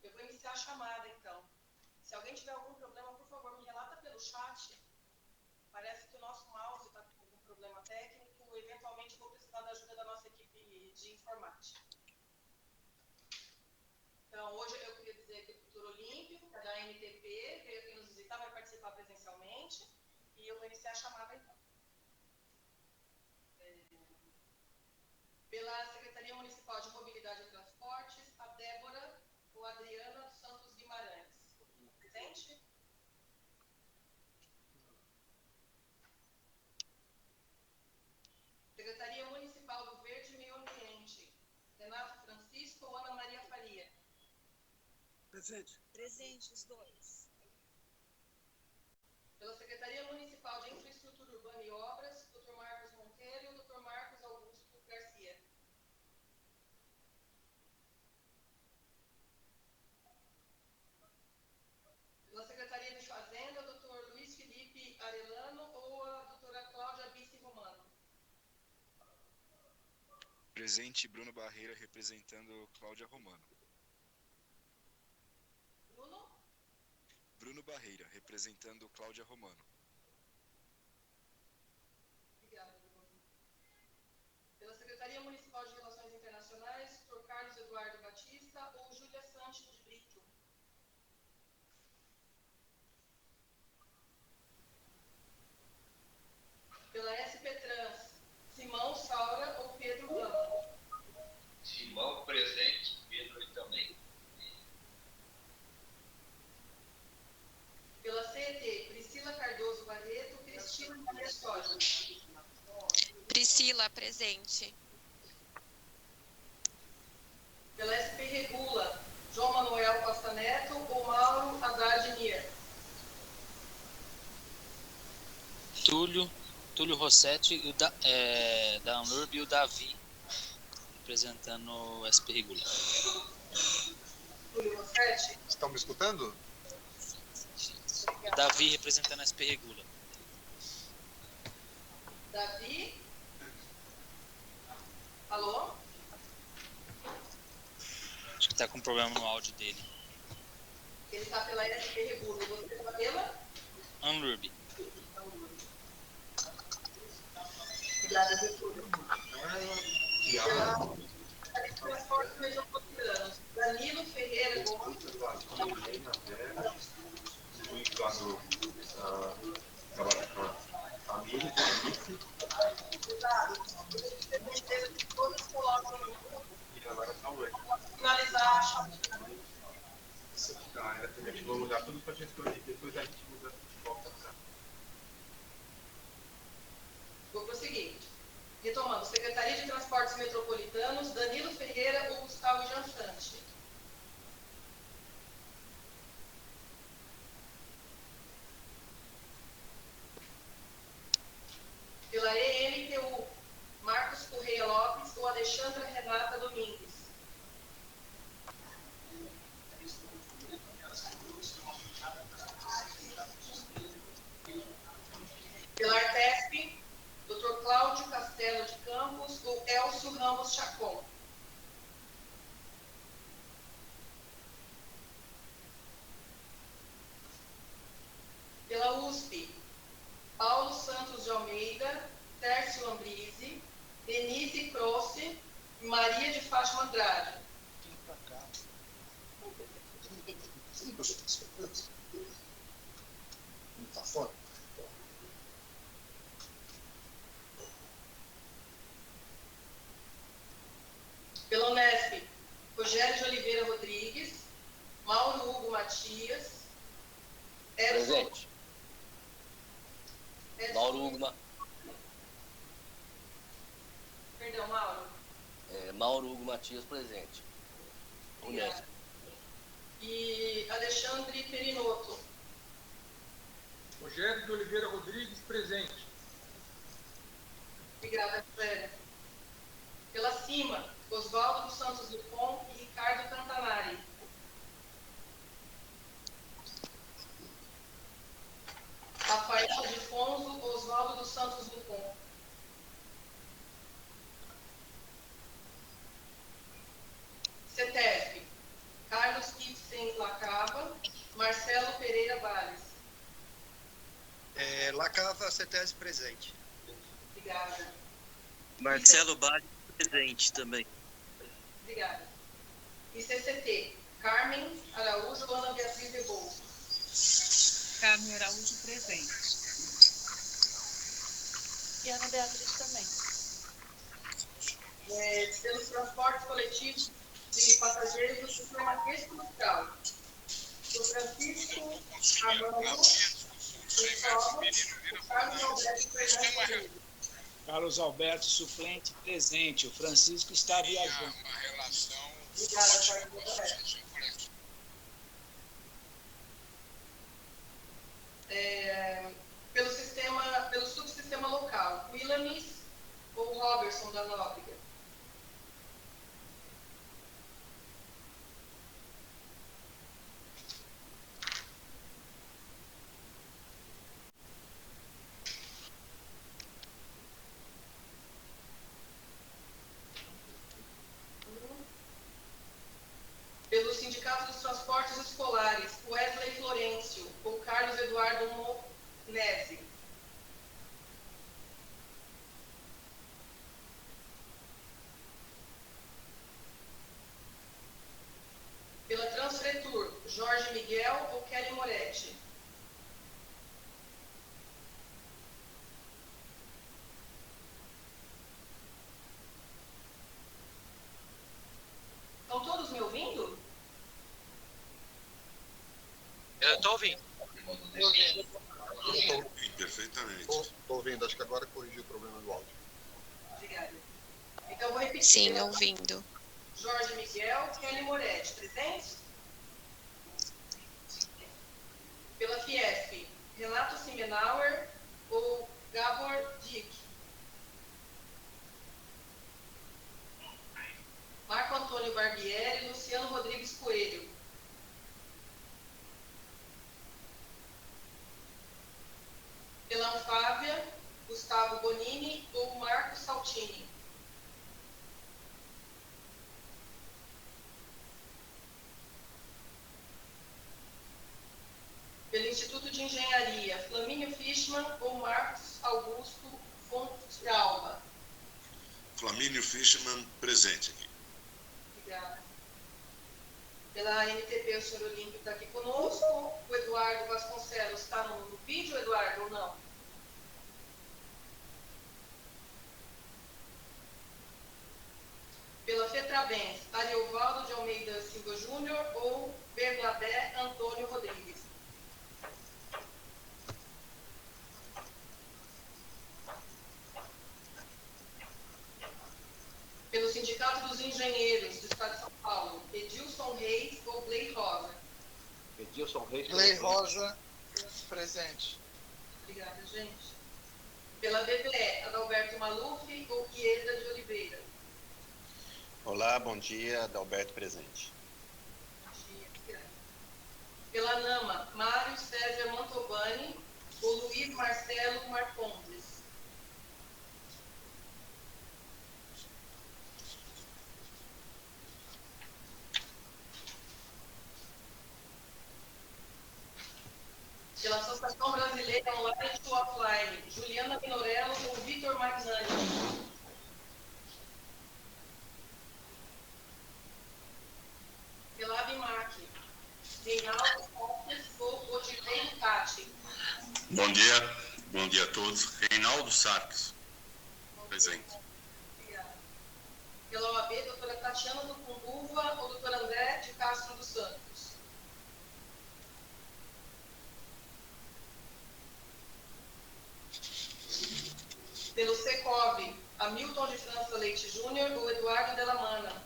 Eu vou iniciar a chamada, então. Se alguém tiver algum problema, por favor, me relata pelo chat. Parece que o nosso mouse está com algum problema técnico. Eventualmente, vou precisar da ajuda da nossa equipe de informática. Então, hoje eu queria dizer que o Futuro Olímpico, que é da NTP, veio aqui nos visitar, vai participar presencialmente. E eu vou iniciar a chamada, então. Pela Secretaria Municipal de Mobilidade e Transportes, a Débora ou Adriana dos Santos Guimarães. Presente? Secretaria Municipal do Verde e Meio Ambiente, Renato Francisco ou Ana Maria Faria? Presente. Presente, os dois. Pela Secretaria Municipal de Infraestrutura Urbana e Obras, Dr. Marcos Monteiro e o Dr. Marcos Augusto Garcia. Pela Secretaria de Fazenda, Dr. Luiz Felipe Arellano ou a doutora Cláudia Bice Romano? Presente, Bruno Barreira, representando Cláudia Romano. Bruno Barreira, representando Cláudia Romano. Obrigada, Bruno. Pela Secretaria Municipal de Relações Internacionais, Dr. Carlos Eduardo Batista ou Júlia Santos de Brito? Pela SP Trans, Simão Saura ou Pedro Ramos? Simão presente, Pedro aí também. Pela CET, Priscila Cardoso Barreto, Cristina Maria Soja. Priscila, presente. Pela SP Regula, João Manuel Costa Neto ou Mauro Haddad Nier? Túlio Rossetti e da Anlurb e o Davi, representando o SP Regula. Túlio Rossetti? Estão me escutando? O Davi representando a SP Regula. Davi? Alô? Acho que está com problema no áudio dele. Ele está pela SP Regula. E você está pela? Anlurb. Obrigada, Getúlio. Pela Transportes Metropolitanos, Danilo Ferreira Gomes. Trabalho com a família, Todos colocam e agora está hoje. finalizar a chamada. A gente vai mudar tudo para a gente escolher, depois a gente muda de volta para. Vou prosseguir. Retomando, Secretaria de Transportes Metropolitanos, Danilo Ferreira ou Gustavo Jansante? Pela EMTU, Marcos Correia Lopes ou Alexandra Renata Domingues? Pela Artesp, Dr. Cláudio Castelo de Campos ou Elcio Ramos Chacon? Pela USP, Paulo Santos de Almeida, Tércio Ambrise, Denise Croce e Maria de Fátima Andrade. Tá fora. Pela Unesp, Rogério de Oliveira Rodrigues, Mauro Hugo Matias, Presente. Mauro Hugo, Perdão, Mauro. Mauro Hugo Matias, presente. Unesp. E Alexandre Perinoto. Rogério de Oliveira Rodrigues, presente. Obrigada, Rogério. Pela CIMA, Oswaldo dos Santos Dupont e Ricardo Cantanari. Rafael de Fonso, Oswaldo dos Santos Dupont. CETESB, Carlos Kitsen Cetese presente. Obrigada. Marcelo Bari presente também. Obrigada. E CCT, Carmen Araújo ou Ana Beatriz Rebouças? Carmen Araújo presente. E Ana Beatriz também. Pelos transportes coletivos de passageiros do sistema estrutural. Do Francisco Armando, o Carlos Alberto Fernandes. Carlos Alberto, suplente, presente. O Francisco está viajando. Obrigada, Carlos Alberto. Pelo subsistema local, Willamis ou Robertson da Nóbrega? Pelo Sindicato dos Transportes Escolares, Wesley Florencio ou Carlos Eduardo Monese? Pela Transfretur, Jorge Miguel ou Kelly Moretti? Estão todos me ouvindo? Eu estou ouvindo. Perfeitamente. Estou ouvindo, acho que agora corrigiu o problema do áudio. Obrigada. Então, vou repetir. Sim, ouvindo. Jorge Miguel, Kelly Moretti, presente? Pela Fiesp, Renato Simenauer ou Gabor Dick? Marco Antônio Barbieri, Luciano Rodrigues Coelho? Pela Anfávia, Gustavo Bonini ou Marcos Saltini? Pelo Instituto de Engenharia, Flamínio Fischmann ou Marcos Augusto Fonte Alba? Flamínio Fischmann, presente aqui. Obrigada. Pela NTP, o senhor Olímpio está aqui conosco. O Eduardo Vasconcelos está no vídeo, Eduardo, ou não? Pela FETRABENS, Ariovaldo de Almeida Silva Júnior ou Bernadette Antônio Rodrigues? Pelo Sindicato dos Engenheiros do Estado de São Paulo, Edilson Reis ou Glei Rosa? Edilson Reis. Glei Rosa, presente. Obrigada, gente. Pela BBE, Adalberto Maluf ou Ieda de Oliveira? Olá, bom dia, Adalberto presente. Bom dia, obrigada. Pela NAMA, Mário César Mantovani ou Luiz Marcelo Marcondes? Pela Associação Brasileira Online to Offline, Juliana Minorello ou Vitor Magnani? Pela ABIMAC, Reinaldo Fontes ou Odilei Lucati? Bom dia a todos. Reinaldo Sarques, presente. Obrigada. Pela OAB, doutora Tatiana do Cumbuva ou doutor André de Castro dos Santos? Pelo SECOV, Hamilton de França Leite Júnior ou Eduardo Delamana?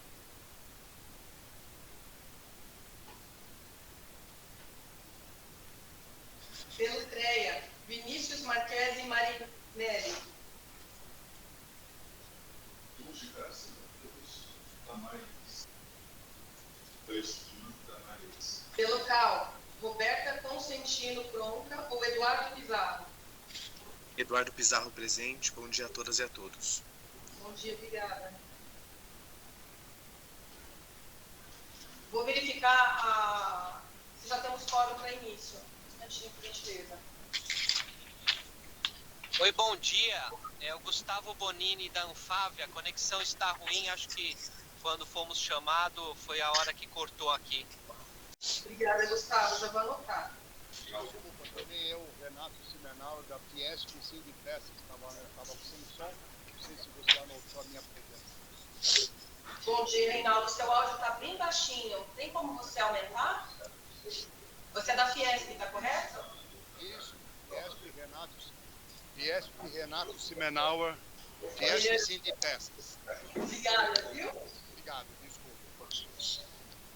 Pelo CREA, Vinícius Marques e Marinelli? Pelo CAL, Roberta Consentino Bronca ou Eduardo Pizarro? Eduardo Pizarro presente. Bom dia a todas e a todos. Bom dia, obrigada. Vou verificar se já temos quórum para início. Um instantinho, por gentileza. Oi, bom dia. É o Gustavo Bonini da Anfávia. A conexão está ruim. Acho que quando fomos chamados foi a hora que cortou aqui. Obrigada, Gustavo. Já vou anotar. Também eu, Renato Simenal, da Fiesp Sindipesca, estava sem som. Não sei se você anotou a minha presença. Bom dia, Reinaldo. Seu áudio está bem baixinho. Tem como você aumentar? Você é da Fiesp, está correto? Isso, Fiesp Renato Simenauer, Fiesp Sindipescas. Obrigada, viu? Obrigado, desculpa.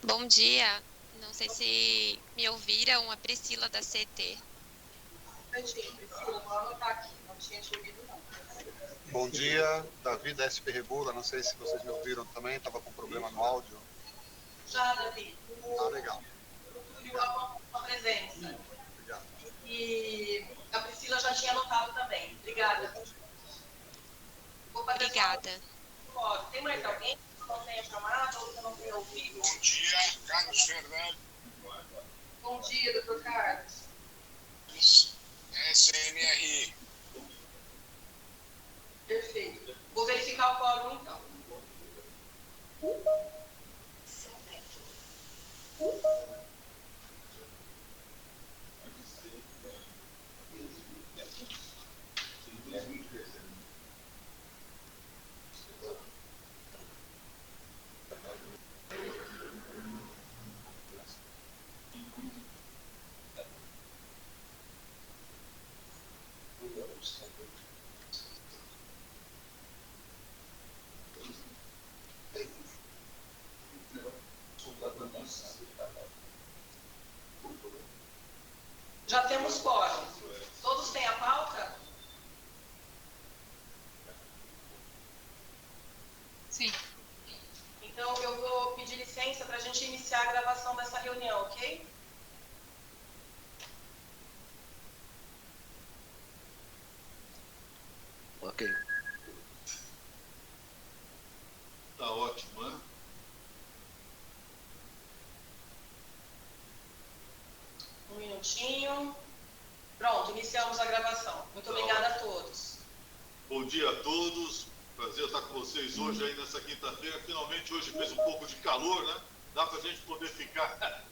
Bom dia. Não sei se me ouviram, a Priscila da CT. Priscila, vou anotar aqui. Não tinha te ouvido, não. Bom dia, Davi da SP Regula. Não sei se vocês me ouviram também, estava com problema no áudio. Já, Davi. Ah, legal. A presença. Obrigado. E a Priscila já tinha anotado também. Obrigada. Obrigada. Tem mais alguém que não tenha chamado ou que não tenha ouvido? Bom dia, Carlos Fernandes. Bom dia, doutor Carlos. SNRI. Perfeito. Vou verificar o quórum, então. Já temos quórum. Todos têm a pauta? Sim. Então, eu vou pedir licença para a gente iniciar a gravação dessa reunião, ok? Ok. Tá ótimo, né? Um minutinho. Pronto, iniciamos a gravação. Muito obrigada a todos. Bom dia a todos. Prazer estar com vocês hoje aí nessa quinta-feira. Finalmente hoje fez um pouco de calor, né? Dá para a gente poder ficar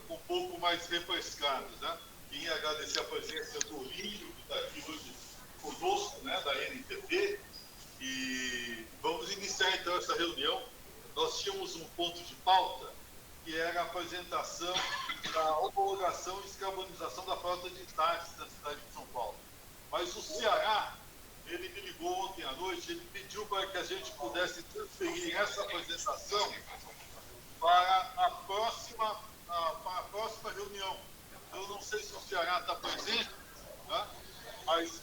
com um pouco mais refrescados, né? Queria agradecer a presença do Lírio, que está aqui hoje conosco, né? Da NTP. E vamos iniciar então essa reunião. Nós tínhamos um ponto de pauta que era a apresentação da homologação e descarbonização da frota de táxis da cidade de São Paulo. Mas o Ceará, ele me ligou ontem à noite, ele pediu para que a gente pudesse transferir essa apresentação para a próxima reunião. Eu não sei se o Ceará está presente, né? Mas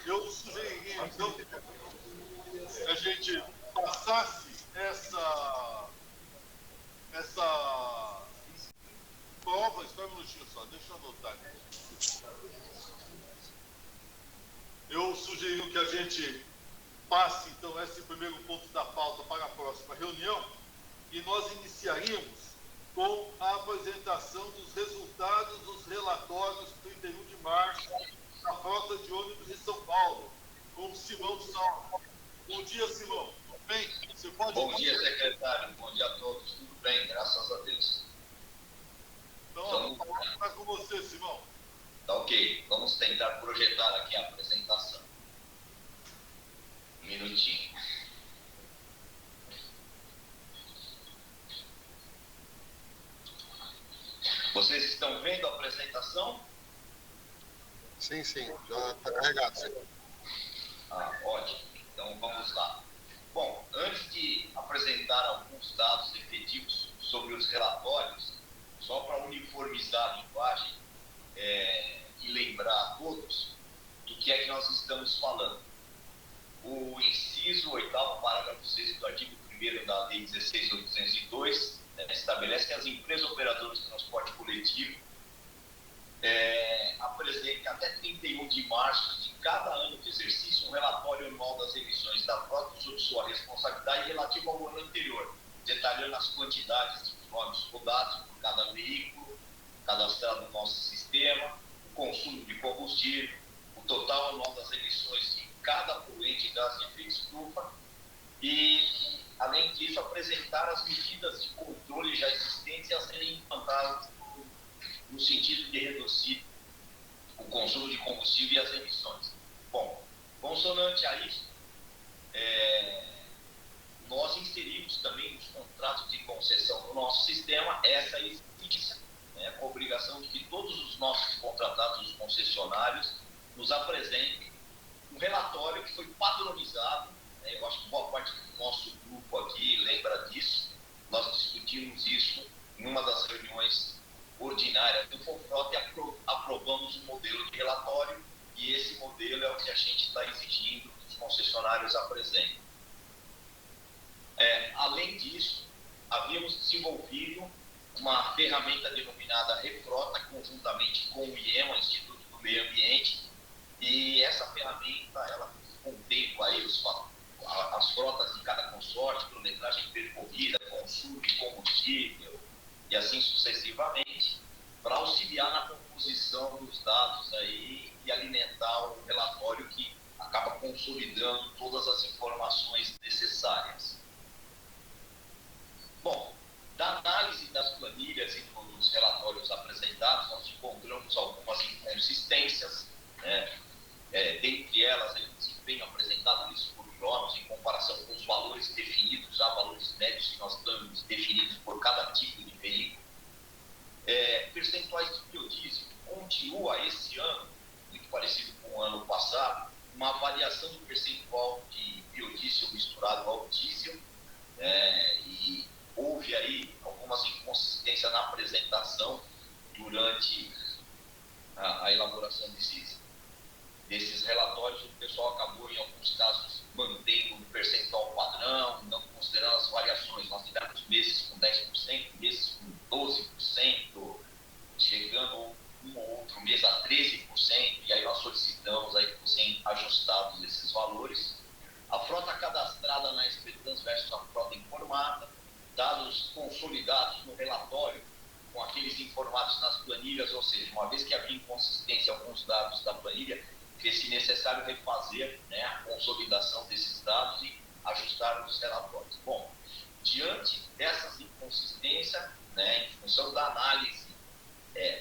eu sugeriria, então, que a gente passasse essa prova. Espera um minutinho só, deixa eu anotar aqui. Eu sugeri que a gente passe, então, esse primeiro ponto da pauta para a próxima reunião e nós iniciaríamos com a apresentação dos resultados dos relatórios 31 de março da frota de ônibus de São Paulo, com o Simão Salvo. Bom dia, Simão. Tudo bem? Você pode... Bom dia, secretário. Bom dia a todos. Tudo bem, graças a Deus. Então, vamos estar com você, Simão. Tá ok. Vamos tentar projetar aqui a apresentação. Um minutinho. Vocês estão vendo a apresentação? Sim, já está carregado, sim. Ah, ótimo. Então vamos lá. Bom, antes de apresentar alguns dados efetivos sobre os relatórios, só para uniformizar a linguagem e lembrar a todos do que é que nós estamos falando. O inciso 8º, parágrafo 6º do artigo 1º da Lei 16.802 estabelece que as empresas operadoras de transporte coletivo apresentem até 31 de março de cada ano de exercício um relatório anual das emissões da frota sob sua responsabilidade relativo ao ano anterior, detalhando as quantidades de quilômetros rodados por cada veículo cadastrado no nosso sistema, o consumo de combustível, o total anual das emissões de cada poluente de gás de efeito estufa e, além disso, apresentar as medidas de controle já existentes a serem implantadas no sentido de reduzir o consumo de combustível e as emissões. Bom, consonante a isso, nós inserimos também nos contratos de concessão do nosso sistema essa exigência, né, com a obrigação de que todos os nossos contratados, os concessionários, nos apresentem um relatório que foi padronizado, né, eu acho que boa parte do nosso grupo aqui lembra disso, nós discutimos isso em uma das reuniões ordinárias do Confrota e aprovamos um modelo de relatório e esse modelo é o que a gente está exigindo que os concessionários apresentem. Além disso, havíamos desenvolvido uma ferramenta denominada Refrota, conjuntamente com o IEMA, Instituto do Meio Ambiente, e essa ferramenta ela contempla aí as frotas de cada consórcio, quilometragem percorrida, consumo de combustível e assim sucessivamente, para auxiliar na composição dos dados aí e alimentar o relatório que acaba consolidando todas as informações necessárias. Bom, da análise das planilhas e dos relatórios apresentados, nós encontramos algumas inconsistências, né? Dentre elas, o desempenho apresentado nisso por quilômetros em comparação com os valores definidos, já valores médios que nós temos definidos por cada tipo de veículo. Percentuais de biodiesel continua esse ano, muito parecido com o ano passado, uma avaliação do percentual de biodiesel misturado ao diesel, e houve aí algumas inconsistências na apresentação durante a elaboração desses relatórios. O pessoal acabou, em alguns casos, mantendo um percentual padrão, não considerando as variações. Nós tivemos meses com 10%, meses com 12%, chegando um ou outro mês a 13%, e aí nós solicitamos aí que fossem ajustados esses valores. A frota cadastrada na Espertrans versus a frota informada, dados consolidados no relatório com aqueles informados nas planilhas, ou seja, uma vez que havia inconsistência em alguns dados da planilha, fez-se necessário refazer, né, a consolidação desses dados e ajustar os relatórios. Bom, diante dessas inconsistências, né, em função da análise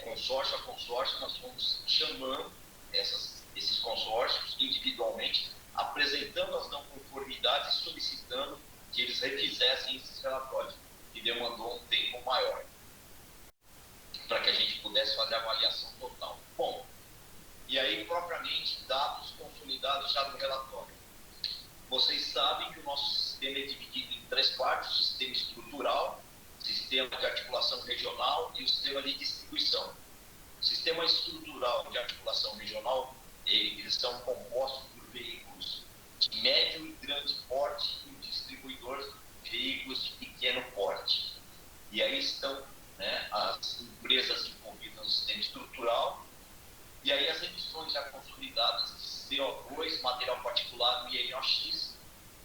consórcio a consórcio, nós fomos chamando esses consórcios individualmente, apresentando as não conformidades e solicitando que eles refizessem esses relatórios, que demandou um tempo maior, para que a gente pudesse fazer a avaliação total. Bom, e aí, propriamente, dados consolidados já no relatório. Vocês sabem que o nosso sistema é dividido em 3 partes: o sistema estrutural, o sistema de articulação regional e o sistema de distribuição. O sistema estrutural de articulação regional, eles são compostos por veículos de médio e grande porte e distribuidores de veículos de pequeno porte. E aí estão, né, as empresas envolvidas no sistema estrutural, e aí as emissões já consolidadas de CO2, material particulado e NOx,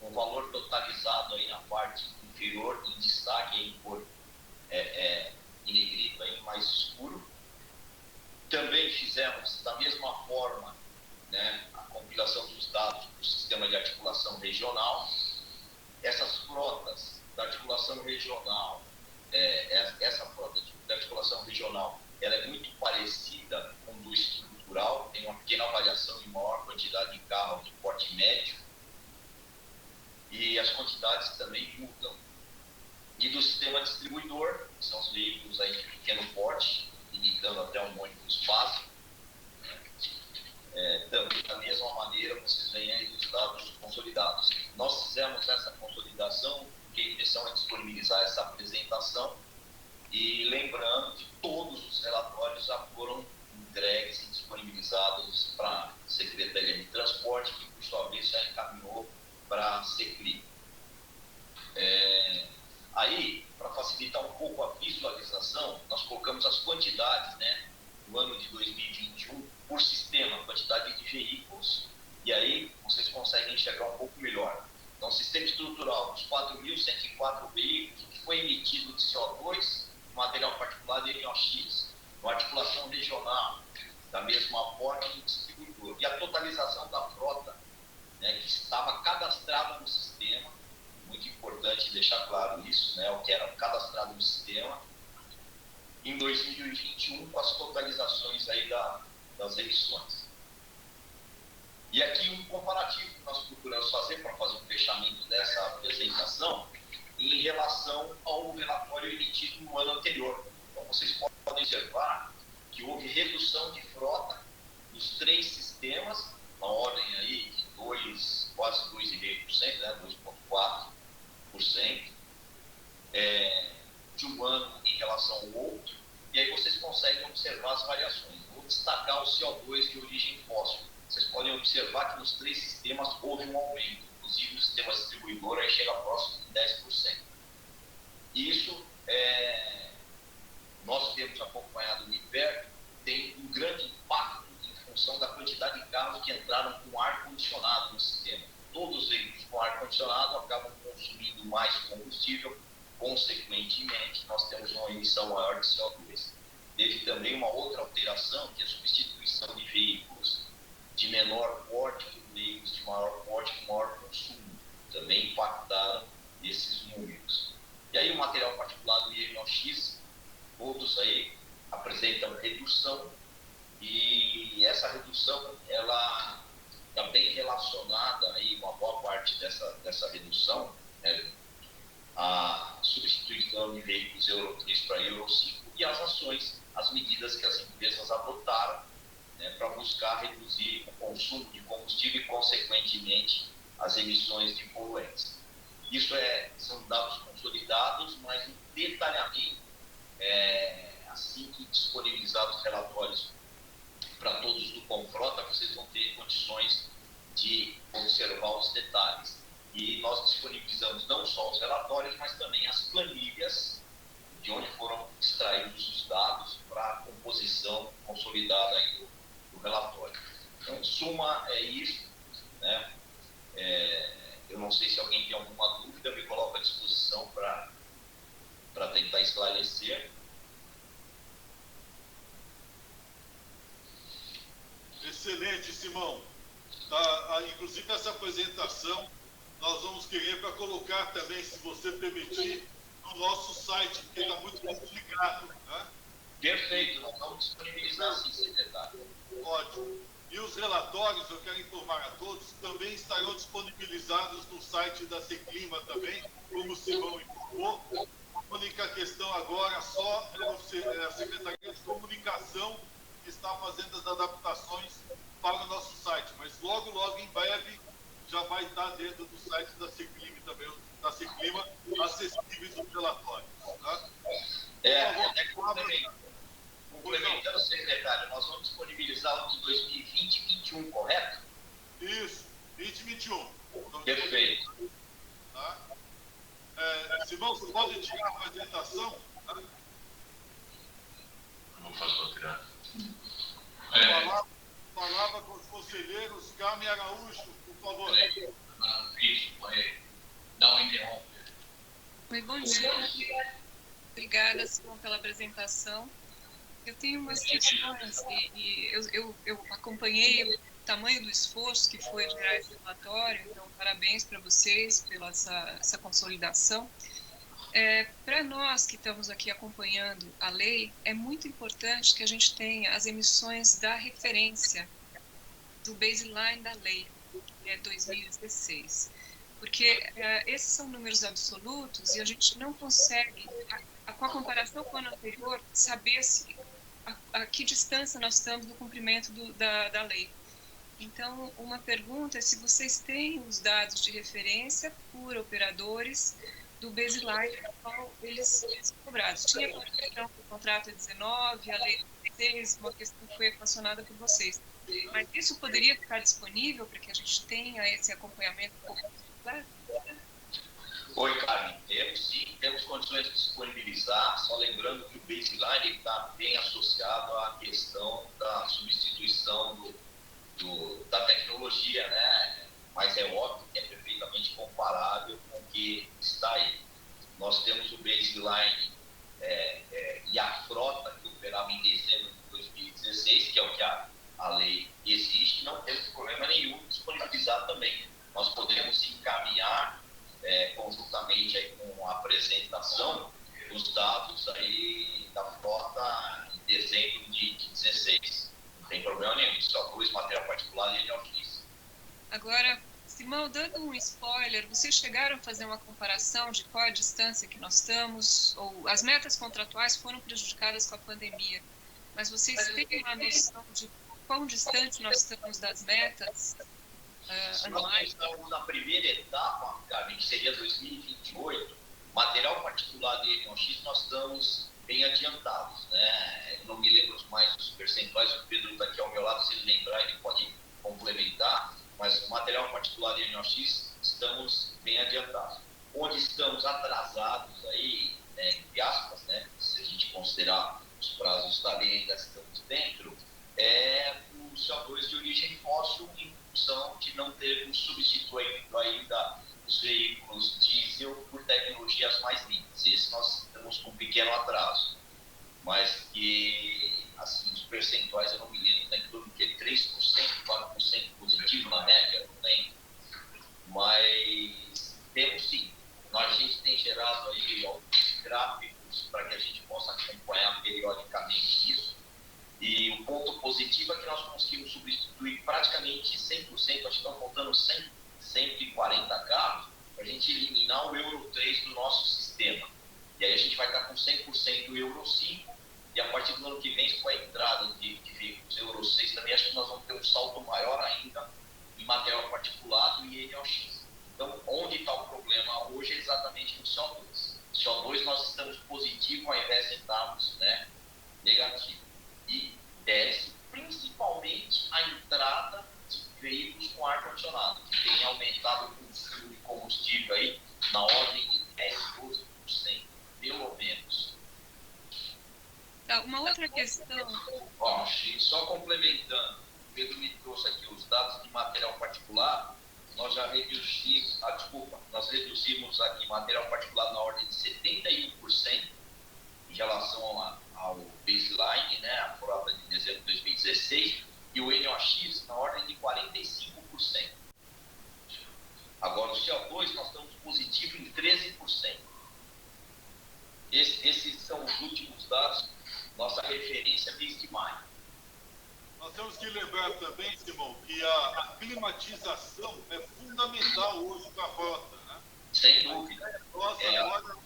um valor totalizado aí na parte inferior, em destaque aí por em negrito, aí mais escuro. Também fizemos da mesma forma, né, a compilação dos dados do sistema de articulação regional. Essas frotas da articulação regional, essa frota de articulação regional, ela é muito parecida com do estrutural, tem uma pequena variação em maior quantidade de carros de porte médio, e as quantidades também mudam. E do sistema distribuidor, que são os veículos aí de pequeno porte, limitando até um ônibus básico, também da mesma maneira vocês veem aí os dados consolidados. Nós fizemos essa consolidação porque a intenção é disponibilizar essa apresentação, e lembrando que todos os relatórios já foram entregues e disponibilizados para a Secretaria de Transporte, que por sua vez já encaminhou para a SECRI. Aí, para facilitar um pouco a visualização, nós colocamos as quantidades, né, do ano de 2021 por sistema, quantidade de veículos, e aí vocês conseguem enxergar um pouco melhor. Então, sistema estrutural, os 4.104 veículos, o que foi emitido de CO2, material particulado e NOx, uma articulação regional, da mesma forma do distribuidor. e a totalização da frota, né, que estava cadastrada no sistema, muito importante deixar claro isso, né, o que era cadastrado no sistema, em 2021, com as totalizações aí das emissões. E aqui um comparativo que nós procuramos fazer para fazer um fechamento dessa apresentação em relação ao relatório emitido no ano anterior. Então, vocês podem observar que houve redução de frota nos 3 sistemas, na ordem aí de quase 2,5%, né, 2,4%, de um ano em relação ao outro, e aí vocês conseguem observar as variações. Vou destacar o CO2 de origem fóssil. Vocês podem observar que nos 3 sistemas houve um aumento, inclusive no sistema distribuidor aí chega próximo de 10%. E isso, nós temos acompanhado de perto, tem um grande impacto em função da quantidade de carros que entraram com ar-condicionado no sistema. Todos eles com ar-condicionado acabam consumindo mais combustível, consequentemente, nós temos uma emissão maior de CO2. Teve também uma outra alteração, que é a substituição de veículos de menor porte por veículos de maior porte com maior consumo. Também impactaram esses números. E aí o material particulado e NOx, todos aí apresentam redução, e essa redução, ela está bem relacionada, aí, uma boa parte dessa redução, né, a substituição de veículos Euro 3 para Euro 5 e as ações, as medidas que as empresas adotaram, né, para buscar reduzir o consumo de combustível e, consequentemente, as emissões de poluentes. Isso são dados consolidados, mas um detalhamento, assim que disponibilizados os relatórios para todos do Confrota, vocês vão ter condições de observar os detalhes. E nós disponibilizamos não só os relatórios, mas também as planilhas de onde foram extraídos os dados para a composição consolidada aí do relatório. Então, em suma, é isso, né? Eu não sei se alguém tem alguma dúvida, me coloco à disposição para tentar esclarecer. Excelente, Simão. Inclusive, essa apresentação nós vamos querer para colocar também, se você permitir, no nosso site, porque está muito complicado. Né? Perfeito, nós vamos disponibilizar sim, secretário. Ótimo. E os relatórios, eu quero informar a todos, também estarão disponibilizados no site da Seclima também, como o Simão informou. A única questão agora só é a Secretaria de Comunicação que está fazendo as adaptações para o nosso site, mas logo, logo, em breve, já vai estar dentro do site da Seclima também, da Seclima, acessíveis os relatórios. Tá? Complementando, secretário, nós vamos disponibilizar o de 2020 e 2021, correto? Isso, 20 e 21. Perfeito. Tá? Simão, você pode tirar a apresentação? Tá? Não faço para tirar. Palavra com os conselheiros. Carmen Araújo, por favor. Não interrompe. Oi, bom dia. Obrigada, Simão, pela apresentação. Eu tenho umas questões e eu acompanhei o tamanho do esforço que foi gerar esse relatório, então parabéns para vocês pela essa consolidação. Para nós que estamos aqui acompanhando a lei, é muito importante que a gente tenha as emissões da referência do baseline da lei, que é 2016, porque esses são números absolutos e a gente não consegue, com a comparação com o ano anterior, saber a que distância nós estamos do cumprimento da lei. Então, uma pergunta é se vocês têm os dados de referência por operadores do baseline ao qual eles são cobrados. Tinha a questão do contrato 19, a lei 16, uma questão que foi equacionada por vocês. Mas isso poderia ficar disponível para que a gente tenha esse acompanhamento um pouco mais completo? Oi, Carmen. Temos sim, temos condições de disponibilizar, só lembrando que o baseline está bem associado à questão da substituição da tecnologia, né? Mas é óbvio que é perfeitamente comparável com o que está aí. Nós temos o baseline e a frota que operava em dezembro de 2016, que é o que a lei exige, não temos apresentação os dados aí da frota em dezembro de 16. Não tem problema nenhum, só dois material particular e ele é o X. Agora, Simão, dando um spoiler, vocês chegaram a fazer uma comparação de qual a distância que nós estamos, ou as metas contratuais foram prejudicadas com a pandemia, mas vocês têm uma noção de quão distante nós estamos das metas anuais? Nós estamos na primeira etapa, Gabi, que seria 2028, material particular de NOx, nós estamos bem adiantados, né? Eu não me lembro mais dos percentuais, o Pedro está aqui ao meu lado, se ele lembrar, ele pode complementar, mas o material particular de NOx, estamos bem adiantados. Onde estamos atrasados aí, né, entre aspas, né, se a gente considerar os prazos da lei, ainda estamos dentro, é o CO2 de origem fóssil, em função de não termos substituído ainda os veículos diesel por tecnologias mais limpas. Esse nós estamos com um pequeno atraso, mas que, assim, os percentuais, eu não me lembro, está em torno de 3%, 4% positivo na média, não tem, mas temos sim. A gente tem gerado aí alguns gráficos para que a gente possa acompanhar periodicamente isso, e o ponto positivo é que nós conseguimos substituir praticamente 100%, acho que estão faltando 140 carros, para a gente eliminar o Euro 3 do nosso sistema. E aí a gente vai estar com 100% do Euro 5, e a partir do ano que vem, com a entrada de veículos Euro 6 também, acho que nós vamos ter um salto maior ainda em material particulado e NOx. Então, onde está o problema hoje é exatamente no CO2. CO2 nós estamos positivo ao invés de estarmos, né, negativo. E desce principalmente a entrada de veículos com ar-condicionado, que tem aumentado o consumo de combustível aí na ordem de 10, 12%, pelo menos. Tá, uma outra questão. Ó, só complementando, o Pedro me trouxe aqui os dados de material particular, nós já reduzimos, nós reduzimos aqui material particular na ordem de 71% em relação ao baseline, né, a frota de dezembro de 2016, e o NOx na ordem de 45%. Agora, o CO2 nós estamos positivo em 13%. Esses são os últimos dados, nossa referência mês de maio. Nós temos que lembrar também, Simão, que a climatização é fundamental hoje para a frota, né? Sem dúvida. Nós agora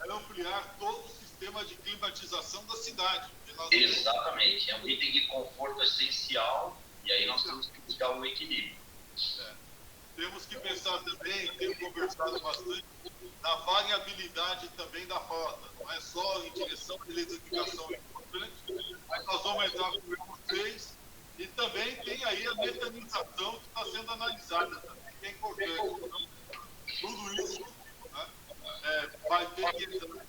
é ampliar todo o sistema de climatização da cidade. Exatamente, é um item de conforto essencial, e aí nós temos que buscar um equilíbrio. Temos que pensar também, tenho conversado bastante, na variabilidade também da frota. Não é só em direção à eletrificação importante, mas nós vamos entrar com o Euro 6 e também tem aí a metanização que está sendo analisada também, que é importante. Então, tudo isso, né, vai ter que entrar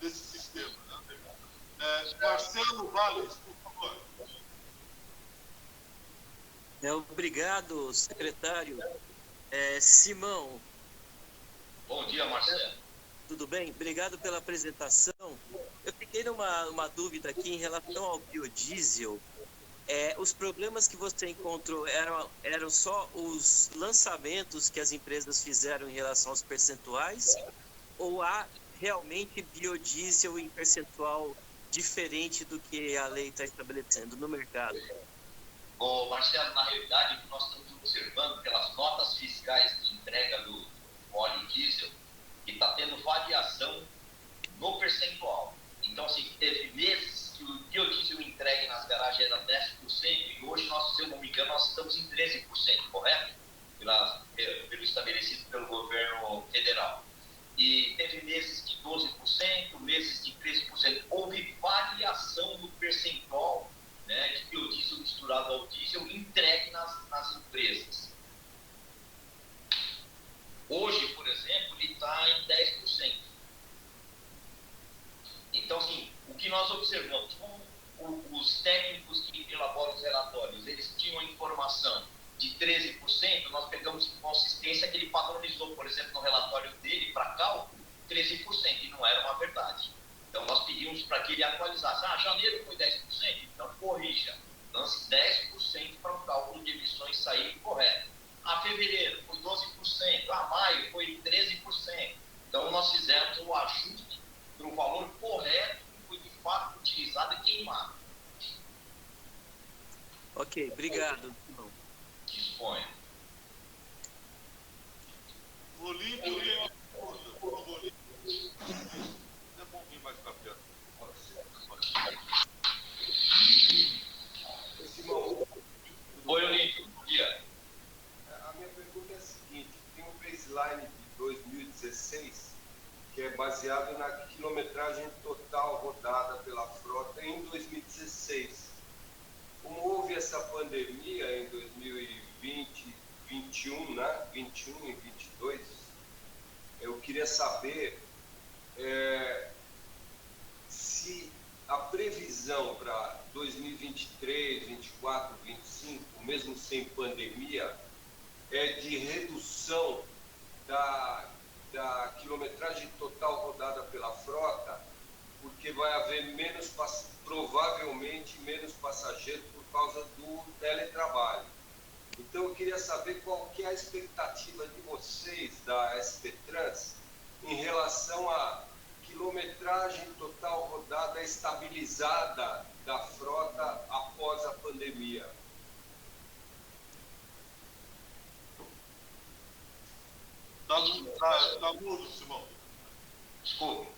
nesse sistema. Né? Marcelo Valles, por favor. Obrigado, secretário. Simão. Bom dia, Marcelo. Tudo bem? Obrigado pela apresentação. Eu fiquei numa dúvida aqui em relação ao biodiesel. Os problemas que você encontrou eram só os lançamentos que as empresas fizeram em relação aos percentuais? Ou há realmente biodiesel em percentual diferente do que a lei está estabelecendo no mercado? Bom, Marcelo, na realidade, o que nós estamos observando pelas notas fiscais de entrega do óleo diesel, que está tendo variação no percentual. Então, assim, teve meses que o biodiesel entregue nas garagens era 10%, e hoje, se eu não me engano, nós estamos em 13%, correto? Pelo estabelecido pelo governo federal. E teve meses de 12%, meses de 13%. Houve variação no percentual, né, de biodiesel misturado ao diesel entregue nas empresas. Hoje, por exemplo, ele está em 10%. Então, assim, o que nós observamos, como os técnicos que elaboram os relatórios, eles tinham a informação de 13%, nós pegamos em consistência que ele padronizou, por exemplo, no relatório dele, para cálculo, 13%, e não era uma verdade. Então, nós pedimos para que ele atualizasse. Janeiro foi 10%, então corrija. Lance 10% para o cálculo de emissões sair correto. Fevereiro foi 12%, maio foi 13%. Então, nós nós fizemos o ajuste para o valor correto que foi de fato utilizado e queimado. Ok, obrigado. Disponha. O Olímpio tem uma pergunta, por favor. É bom vir mais para perto. Simão. Oi, Olímpio, bom dia. A minha pergunta é a seguinte: tem um baseline de 2016 que é baseado na quilometragem total rodada pela frota em 2016. Como houve essa pandemia em 2020, 21, né? 21 e 22, eu queria saber se a previsão para 2023, 24, 25, mesmo sem pandemia, é de redução da quilometragem total rodada pela frota, porque vai haver provavelmente menos passageiros por causa do teletrabalho. Então eu queria saber qual que é a expectativa de vocês da SP Trans em relação à quilometragem total rodada estabilizada da frota após a pandemia. Tá mudo, Simão. Desculpa.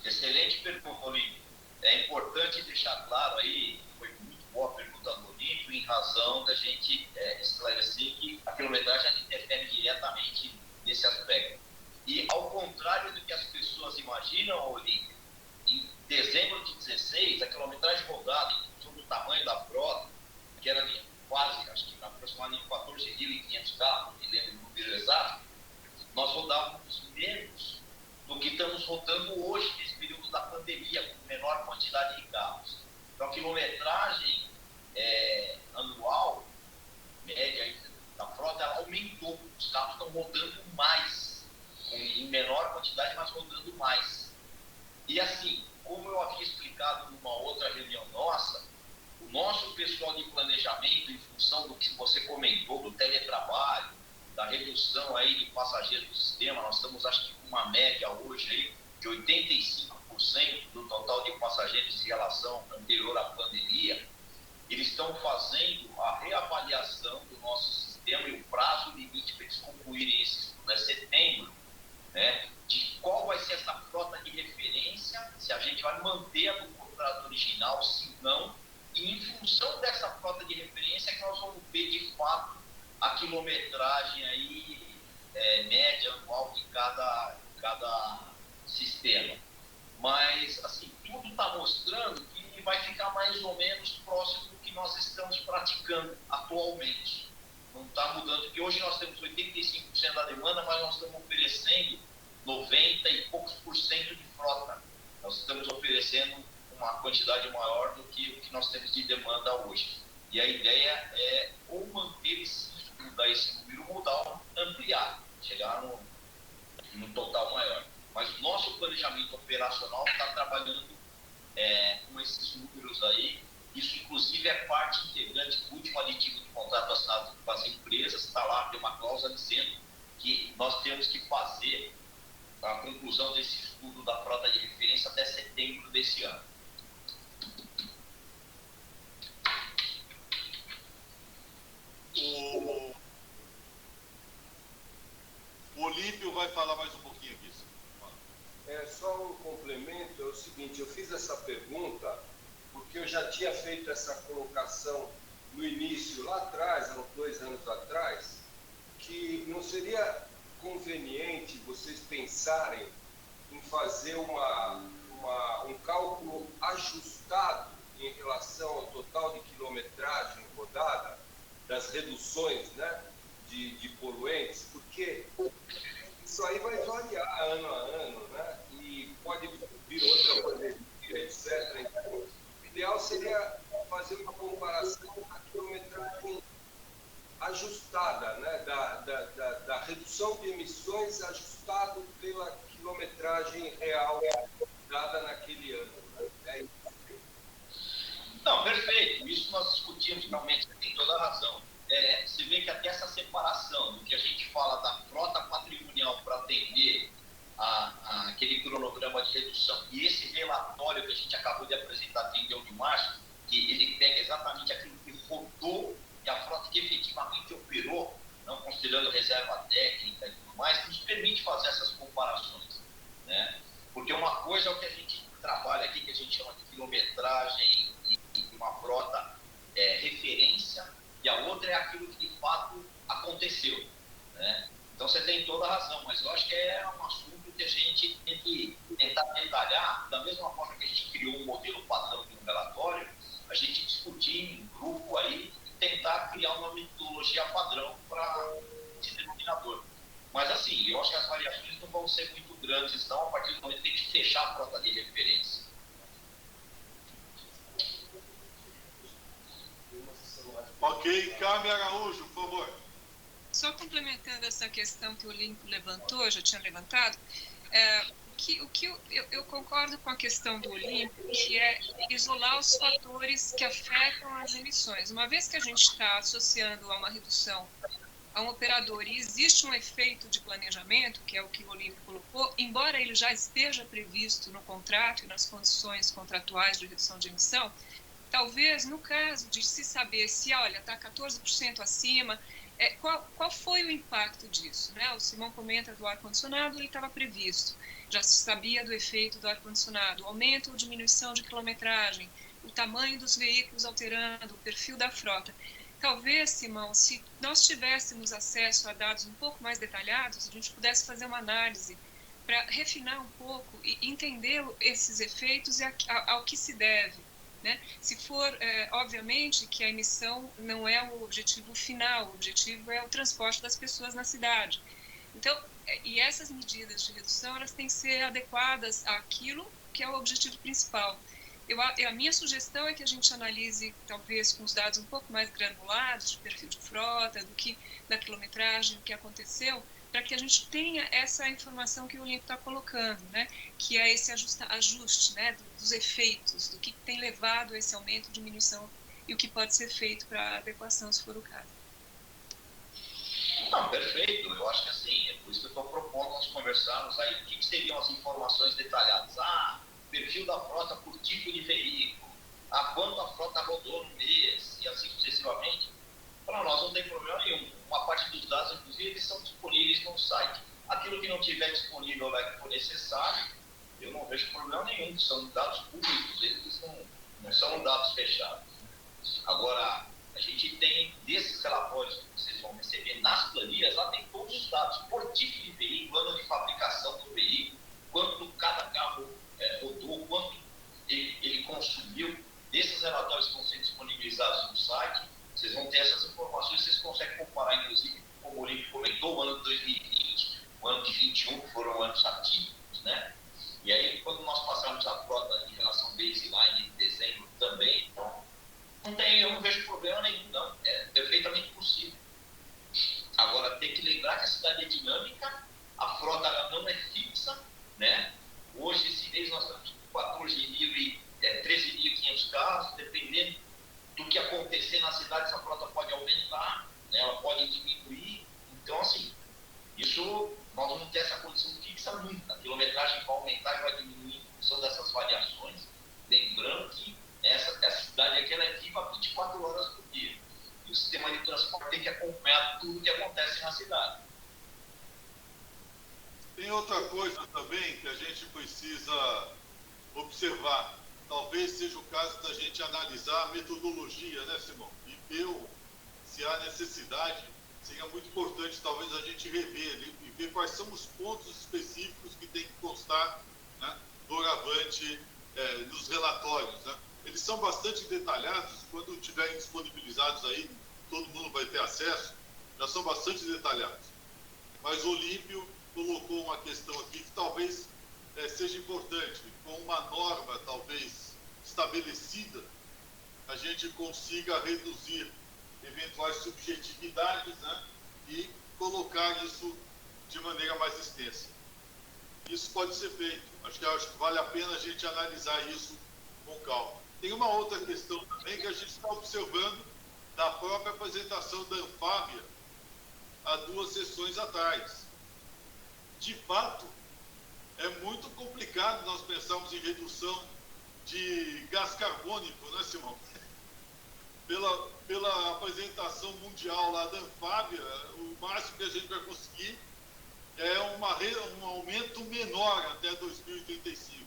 Excelente pergunta, Olímpio. É importante deixar claro aí, foi muito boa a pergunta do Olímpio, em razão da gente esclarecer que a quilometragem interfere diretamente nesse aspecto. E ao contrário do que as pessoas imaginam, Olímpio, em dezembro de 16, a quilometragem rodada, em função do tamanho da frota, que era de quase, acho que aproximadamente 14.500 carros, não me lembro o número exato, nós rodávamos menos do que estamos rodando hoje, nesse período da pandemia, com menor quantidade de carros. Então, a quilometragem anual, média da frota, ela aumentou. Os carros estão rodando mais, em menor quantidade, mas rodando mais. E assim, como eu havia explicado numa outra reunião nossa, o nosso pessoal de planejamento, em função do que você comentou, do teletrabalho, da redução aí de passageiros do sistema, nós estamos, acho que, com uma média hoje aí de 85% do total de passageiros em relação anterior à pandemia. Eles estão fazendo a reavaliação do nosso sistema, e o prazo limite para eles concluírem esse estudo é setembro, né, de qual vai ser essa frota de referência, se a gente vai manter a do contrato original, se não, e em função dessa frota de referência é que nós vamos ver de fato a quilometragem aí, média anual de cada sistema. Mas, assim, tudo está mostrando que vai ficar mais ou menos próximo do que nós estamos praticando atualmente. Não está mudando, porque hoje nós temos 85% da demanda, mas nós estamos oferecendo 90 e poucos por cento de frota. Nós estamos oferecendo uma quantidade maior do que o que nós temos de demanda hoje. E a ideia é ou manter esse número modal, ampliar, chegar no total maior. Mas o nosso planejamento operacional está trabalhando com esses números aí. Isso, inclusive, é parte integrante do último aditivo de contrato assinado com as empresas. Está lá, tem uma cláusula dizendo que nós temos que fazer a conclusão desse estudo da frota de referência até setembro desse ano. O Olímpio vai falar mais um pouquinho aqui. Só um complemento, é o seguinte: eu fiz essa pergunta porque eu já tinha feito essa colocação no início, lá atrás, há uns 2 anos atrás, que não seria conveniente vocês pensarem em fazer um cálculo ajustado em relação ao total de quilometragem rodada, das reduções, né, de poluentes, porque isso aí vai variar ano a ano, né, e pode vir outra pandemia, etc. Então, o ideal seria fazer uma comparação da quilometragem ajustada, né, da redução de emissões ajustado pela quilometragem real dada naquele ano. Né? Não, perfeito. Isso nós discutimos realmente, você tem toda a razão. Você vê que até essa separação do que a gente fala da frota patrimonial para atender a cronograma de redução. E esse relatório que a gente acabou de apresentar 31 de março, que ele pega exatamente aquilo que rodou e a frota que efetivamente operou, não considerando reserva técnica e tudo mais, nos permite fazer essas comparações, né? Porque uma coisa é o que a gente trabalha aqui, que a gente chama de quilometragem e uma frota referência, e a outra é aquilo que de fato aconteceu, né? Então você tem toda a razão, mas eu acho que é um assunto que a gente tem que tentar detalhar, da mesma forma que a gente criou um modelo padrão de um relatório, a gente discutir em grupo aí e tentar criar uma metodologia padrão para esse denominador. Mas assim, eu acho que as variações não vão ser muito grandes, não, a partir do momento que a gente fechar a frota de referência. Ok, Carmen Araújo, por favor. Só complementando essa questão que o Olímpio levantou, já tinha levantado, eu concordo com a questão do Olímpio, que é isolar os fatores que afetam as emissões. Uma vez que a gente está associando a uma redução a um operador e existe um efeito de planejamento, que é o que o Olímpio colocou, embora ele já esteja previsto no contrato e nas condições contratuais de redução de emissão, talvez no caso de se saber se, olha, está 14% acima, qual foi o impacto disso, né? O Simão comenta do ar-condicionado, ele estava previsto, já se sabia do efeito do ar-condicionado, o aumento ou diminuição de quilometragem, o tamanho dos veículos alterando, o perfil da frota. Talvez, Simão, se nós tivéssemos acesso a dados um pouco mais detalhados, a gente pudesse fazer uma análise para refinar um pouco e entender esses efeitos e ao que se deve, né? Se for, obviamente, que a emissão não é o objetivo final, o objetivo é o transporte das pessoas na cidade. Então, e essas medidas de redução, elas têm que ser adequadas àquilo que é o objetivo principal. A minha sugestão é que a gente analise, talvez, com os dados um pouco mais granulados, de perfil de frota, da quilometragem, do que aconteceu, para que a gente tenha essa informação que o Olímpio está colocando, né? Que é esse ajuste, né? Dos efeitos, do que tem levado a esse aumento, diminuição, e o que pode ser feito para adequação, se for o caso. Não, perfeito. Eu acho que assim, é por isso que eu estou propondo nós conversarmos aí o que seriam as informações detalhadas. Perfil da frota por tipo de veículo, quanto a frota rodou no mês, e assim sucessivamente. Para nós não tem problema nenhum. Uma parte dos dados, inclusive, eles são disponíveis no site. Aquilo que não tiver disponível lá que for necessário, eu não vejo problema nenhum. São dados públicos, eles não são dados fechados. Agora, a gente tem, desses relatórios que vocês vão receber nas planilhas, lá tem todos os dados, por tipo de veículo, ano de fabricação do veículo, quanto cada carro rodou, quanto ele consumiu. Desses relatórios que vão ser disponibilizados no site, vocês vão ter essas informações, vocês conseguem comparar, inclusive, como o Olímpio comentou, o ano de 2020, o ano de 2021, que foram anos atípicos, né? E aí, quando nós passarmos a frota em relação ao baseline de dezembro também, então, eu não vejo problema nenhum, não. É perfeitamente possível. Agora, tem que lembrar que a cidade é dinâmica, a frota não é fixa, né? Hoje, esse mês, nós estamos com 13.500 carros, dependendo do que acontecer na cidade, essa frota pode aumentar, né? Ela pode diminuir. Então, assim, isso nós vamos ter essa condição fixa nunca. A quilometragem vai aumentar e vai diminuir em função dessas variações. Lembrando que essa cidade aqui ela é viva 24 horas por dia. E o sistema de transporte tem que acompanhar tudo que acontece na cidade. Tem outra coisa também que a gente precisa observar. Talvez seja o caso da gente analisar a metodologia, né, Simão? E ver se há necessidade, seria muito importante talvez a gente rever e ver quais são os pontos específicos que tem que constar, né, doravante nos relatórios, né? Eles são bastante detalhados, quando estiverem disponibilizados aí, todo mundo vai ter acesso, já são bastante detalhados. Mas o Olímpio colocou uma questão aqui que talvez seja importante, com uma norma talvez estabelecida, a gente consiga reduzir eventuais subjetividades, né, e colocar isso de maneira mais extensa. Isso pode ser feito. Acho que vale a pena a gente analisar isso com calma. Tem uma outra questão também que a gente está observando da própria apresentação da Anfávia há 2 sessões atrás. De fato, é muito complicado verdade, nós pensamos em redução de gás carbônico, né, Simão? Pela apresentação mundial lá da Anfávia, o máximo que a gente vai conseguir é um aumento menor até 2035.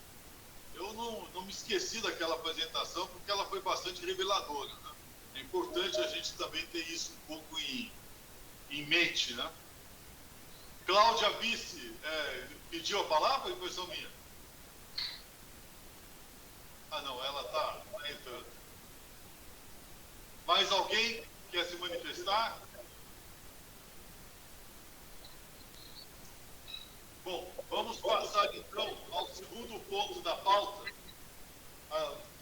Eu não me esqueci daquela apresentação porque ela foi bastante reveladora, né? É importante a gente também ter isso um pouco em mente, né? Cláudia Vice pediu a palavra, impressão minha? Ah, não, ela está entrando. Mais alguém quer se manifestar? Bom, vamos passar então ao segundo ponto da pauta,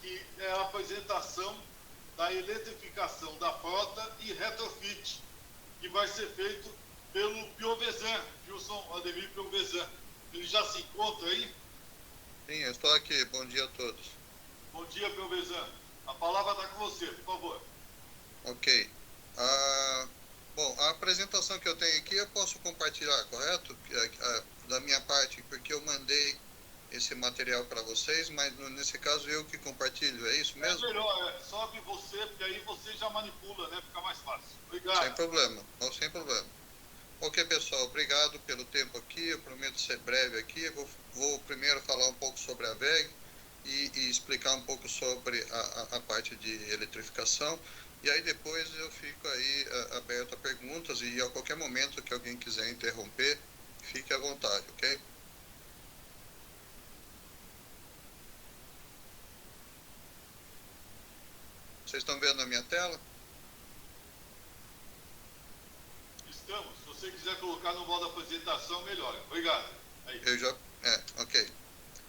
que é a apresentação da eletrificação da frota e retrofit, que vai ser feito pelo Piovesan, Gilson Ademir Piovesan. Ele já se encontra aí? Sim, eu estou aqui. Bom dia a todos. Bom dia, Piovesan. A palavra está com você, por favor. Ok. Bom, a apresentação que eu tenho aqui eu posso compartilhar, correto? Da minha parte, porque eu mandei esse material para vocês, mas nesse caso eu que compartilho, é isso mesmo? É melhor, sobe você, porque aí você já manipula, né? Fica mais fácil. Obrigado. Sem problema, sem problema. Ok, pessoal, obrigado pelo tempo aqui, eu prometo ser breve aqui. Eu vou primeiro falar um pouco sobre a WEG e explicar um pouco sobre a parte de eletrificação. E aí depois eu fico aí aberto a perguntas e a qualquer momento que alguém quiser interromper, fique à vontade, ok? Vocês estão vendo a minha tela? Estamos. Se você quiser colocar no modo apresentação, melhor. Obrigado. Aí. Ok.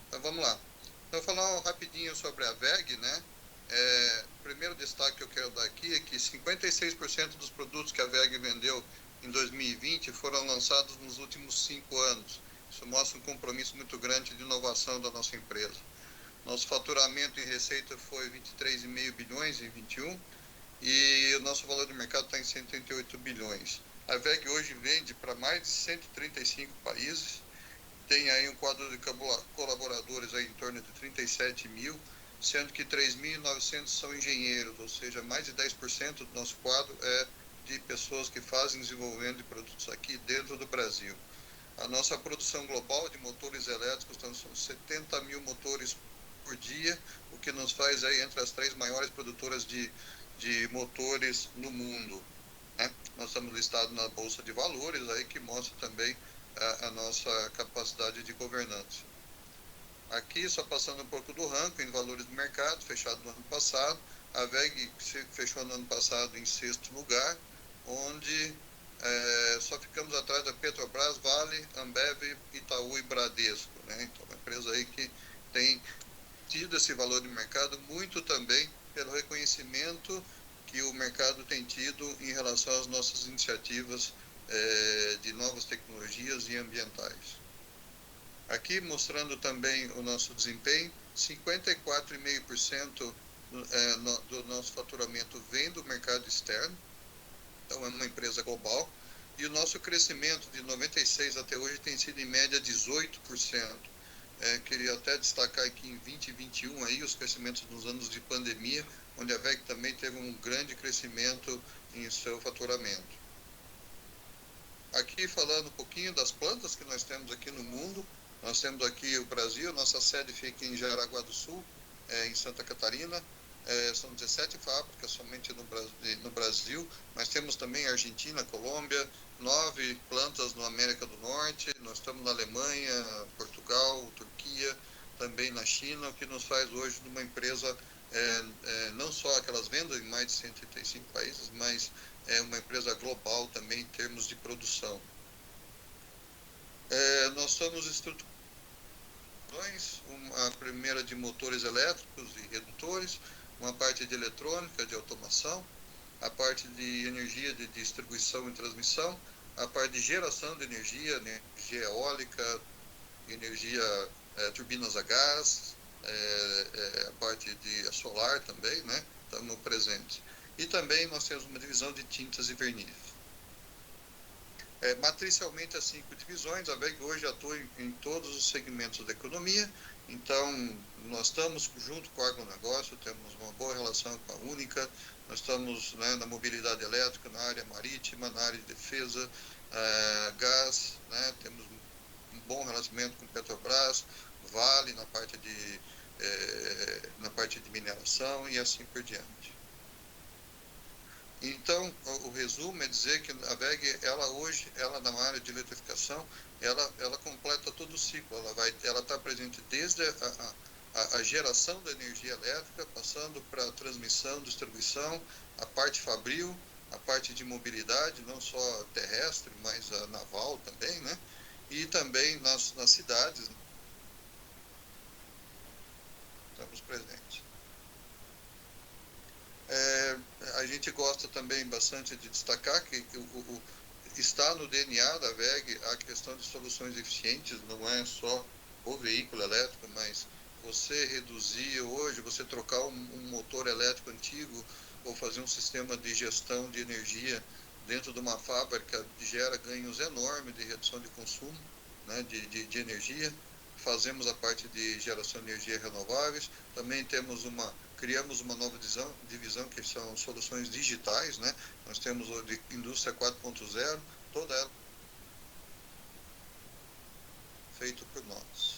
Então vamos lá. Então, falar rapidinho sobre a WEG, né? O primeiro destaque que eu quero dar aqui é que 56% dos produtos que a WEG vendeu em 2020 foram lançados nos últimos 5 anos. Isso mostra um compromisso muito grande de inovação da nossa empresa. Nosso faturamento em receita foi 23,5 bilhões em 21 e o nosso valor de mercado está em 138 bilhões. A WEG hoje vende para mais de 135 países, tem aí um quadro de colaboradores aí em torno de 37 mil, sendo que 3.900 são engenheiros, ou seja, mais de 10% do nosso quadro é de pessoas que fazem desenvolvimento de produtos aqui dentro do Brasil. A nossa produção global de motores elétricos são 70 mil motores por dia, o que nos faz aí entre as 3 maiores produtoras de motores no mundo, né? Nós estamos listados na Bolsa de Valores, aí que mostra também a nossa capacidade de governança. Aqui, só passando um pouco do ranking em valores do mercado, fechado no ano passado, a WEG fechou no ano passado em 6º lugar, onde só ficamos atrás da Petrobras, Vale, Ambev, Itaú e Bradesco, né? Então, uma empresa aí que tem tido esse valor de mercado muito também pelo reconhecimento que o mercado tem tido em relação às nossas iniciativas de novas tecnologias e ambientais. Aqui mostrando também o nosso desempenho, 54,5% do nosso faturamento vem do mercado externo, então é uma empresa global, e o nosso crescimento de 96 até hoje tem sido em média 18%. Queria até destacar aqui em 2021 aí os crescimentos nos anos de pandemia, onde a WEG também teve um grande crescimento em seu faturamento. Aqui falando um pouquinho das plantas que nós temos aqui no mundo, nós temos aqui o Brasil, nossa sede fica em Jaraguá do Sul, em Santa Catarina, são 17 fábricas somente no Brasil, mas temos também Argentina, Colômbia, 9 plantas na América do Norte, nós estamos na Alemanha, Portugal, Turquia, também na China, o que nos faz hoje de uma empresa, não só aquelas vendas em mais de 135 países, mas é uma empresa global também em termos de produção. Nós somos estruturados, a primeira de motores elétricos e redutores, uma parte de eletrônica, de automação, a parte de energia de distribuição e transmissão, a parte de geração de energia, né, energia eólica, energia turbinas a gás, a parte de solar também, né, estamos presentes. E também nós temos uma divisão de tintas e verniz. matricialmente as 5 divisões. A WEG hoje atua em todos os segmentos da economia, então nós estamos junto com o agronegócio, temos uma boa relação com a Única, nós estamos, né, na mobilidade elétrica, na área marítima, na área de defesa, gás, né, temos um bom relacionamento com Petrobras, Vale na parte de mineração e assim por diante. Então, o resumo é dizer que a WEG, ela na área de eletrificação, ela completa todo o ciclo. Ela está presente desde a geração da energia elétrica, passando para a transmissão, distribuição, a parte fabril, a parte de mobilidade, não só terrestre, mas a naval também, né? E também nas cidades, né? Estamos presentes. A gente gosta também bastante de destacar que está no DNA da WEG a questão de soluções eficientes, não é só o veículo elétrico, mas você reduzir hoje, você trocar um motor elétrico antigo ou fazer um sistema de gestão de energia dentro de uma fábrica gera ganhos enormes de redução de consumo, né, de energia. Fazemos a parte de geração de energia renováveis, também criamos uma nova divisão que são soluções digitais, né? Nós temos a de indústria 4.0, toda ela feita por nós.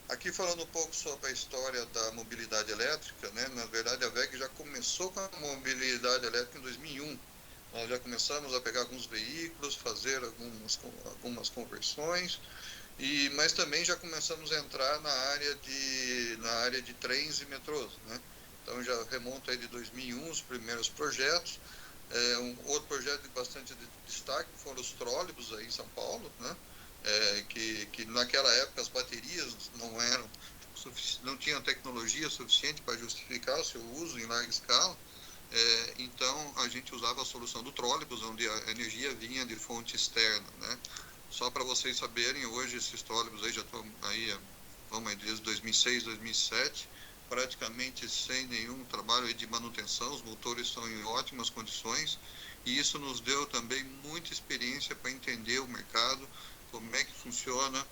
Aqui falando um pouco sobre a história da mobilidade elétrica, né? Na verdade a WEG já começou com a mobilidade elétrica em 2001. Nós já começamos a pegar alguns veículos, fazer algumas conversões, mas também já começamos a entrar na área de trens e metrôs, né? Então já remonta aí de 2001 os primeiros projetos. Outro projeto de bastante destaque foram os trólebus aí em São Paulo, né? Que naquela época as baterias não tinham tecnologia suficiente para justificar o seu uso em larga escala. Então a gente usava a solução do trólebus, onde a energia vinha de fonte externa, né? Só para vocês saberem, hoje esses trólebus aí já estão aí, vamos desde 2006, 2007, praticamente sem nenhum trabalho de manutenção, os motores estão em ótimas condições, e isso nos deu também muita experiência para entender o mercado, como é que funciona.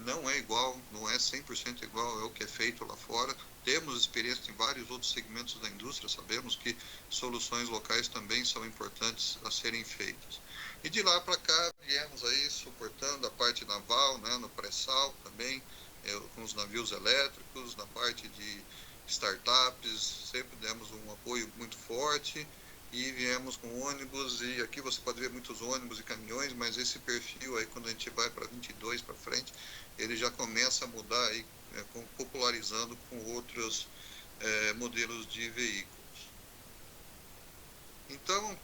Não é igual, não é 100% igual ao que é feito lá fora. Temos experiência em vários outros segmentos da indústria, sabemos que soluções locais também são importantes a serem feitas. E de lá para cá viemos aí suportando a parte naval, né, no pré-sal também, com os navios elétricos, na parte de startups, sempre demos um apoio muito forte, e viemos com ônibus, e aqui você pode ver muitos ônibus e caminhões, mas esse perfil aí, quando a gente vai para 22 para frente, ele já começa a mudar aí, popularizando com outros modelos de veículos. Então,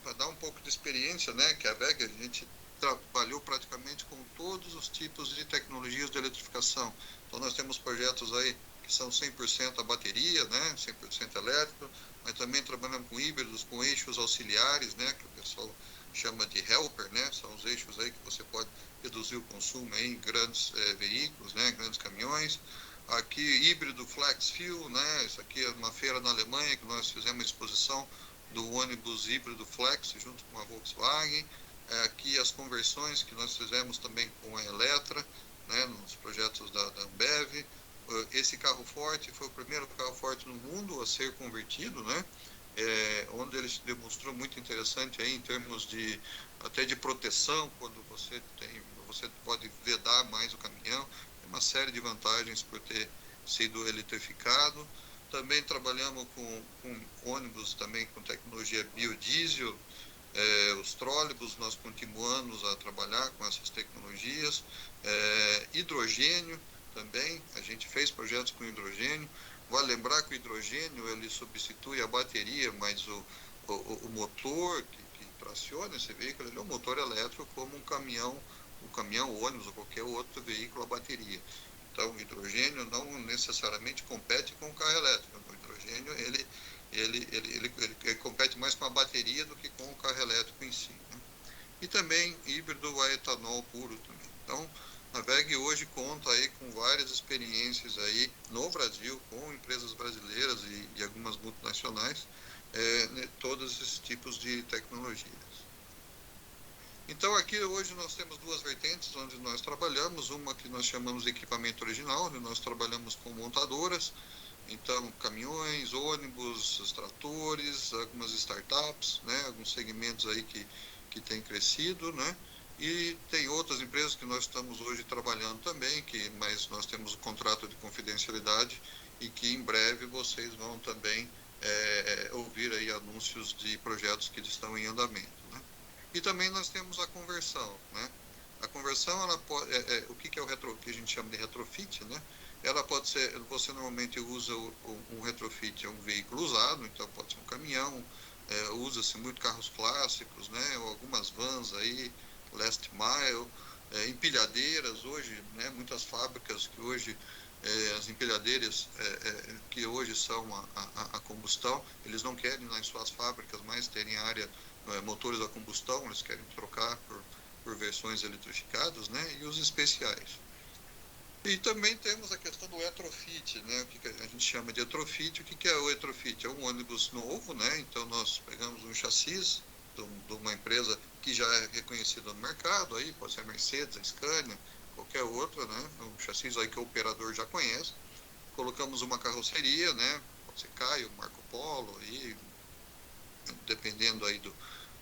para dar um pouco de experiência, né, que a WEG, a gente trabalhou praticamente com todos os tipos de tecnologias de eletrificação. Então nós temos projetos aí que são 100% a bateria, né, 100% elétrico, mas também trabalhamos com híbridos, com eixos auxiliares, né, que o pessoal chama de helper, né, são os eixos aí que você pode reduzir o consumo aí em grandes veículos, né, grandes caminhões. Aqui híbrido flex fuel, né, isso aqui é uma feira na Alemanha que nós fizemos uma exposição do ônibus híbrido flex junto com a Volkswagen. Aqui as conversões que nós fizemos também com a Eletra, né, nos projetos da Ambev. Esse carro forte foi o primeiro carro forte no mundo a ser convertido, né, onde ele se demonstrou muito interessante aí em termos até de proteção, quando você pode vedar mais o caminhão, tem uma série de vantagens por ter sido eletrificado. Também trabalhamos com ônibus também com tecnologia biodiesel, os trólebus nós continuamos a trabalhar com essas tecnologias, hidrogênio também, a gente fez projetos com hidrogênio. Vale lembrar que o hidrogênio ele substitui a bateria, mas o motor que traciona esse veículo ele é um motor elétrico como um caminhão, ônibus ou qualquer outro veículo a bateria. Então o hidrogênio não necessariamente compete com o carro elétrico. O hidrogênio ele compete mais com a bateria do que com o carro elétrico em si, né? E também híbrido a etanol puro também. Então a WEG hoje conta aí com várias experiências aí no Brasil, com empresas brasileiras e algumas multinacionais, todos esses tipos de tecnologias. Então, aqui hoje nós temos duas vertentes onde nós trabalhamos, uma que nós chamamos de equipamento original, onde nós trabalhamos com montadoras, então caminhões, ônibus, tratores, algumas startups, né, alguns segmentos aí que têm crescido, né, e tem outras empresas que nós estamos hoje trabalhando também, mas nós temos um contrato de confidencialidade e que em breve vocês vão também ouvir aí anúncios de projetos que estão em andamento, né. E também nós temos a conversão, né? A conversão, ela pode, o que é o que a gente chama de retrofit, né? Ela pode ser, você normalmente usa um retrofit, é um veículo usado, então pode ser um caminhão, usa-se muito carros clássicos, né? Ou algumas vans aí, last mile, empilhadeiras hoje, né? Muitas fábricas que hoje, as empilhadeiras que hoje são a combustão, eles não querem nas suas fábricas mais terem área motores a combustão, eles querem trocar por versões eletrificadas, né, e os especiais. E também temos a questão do retrofit, né, o que a gente chama de retrofit. O que é o retrofit? É um ônibus novo, né, então nós pegamos um chassi de uma empresa que já é reconhecida no mercado, aí pode ser a Mercedes, a Scania, qualquer outra, né, um chassi aí que o operador já conhece, colocamos uma carroceria, né, pode ser Caio, Marco Polo, aí, dependendo aí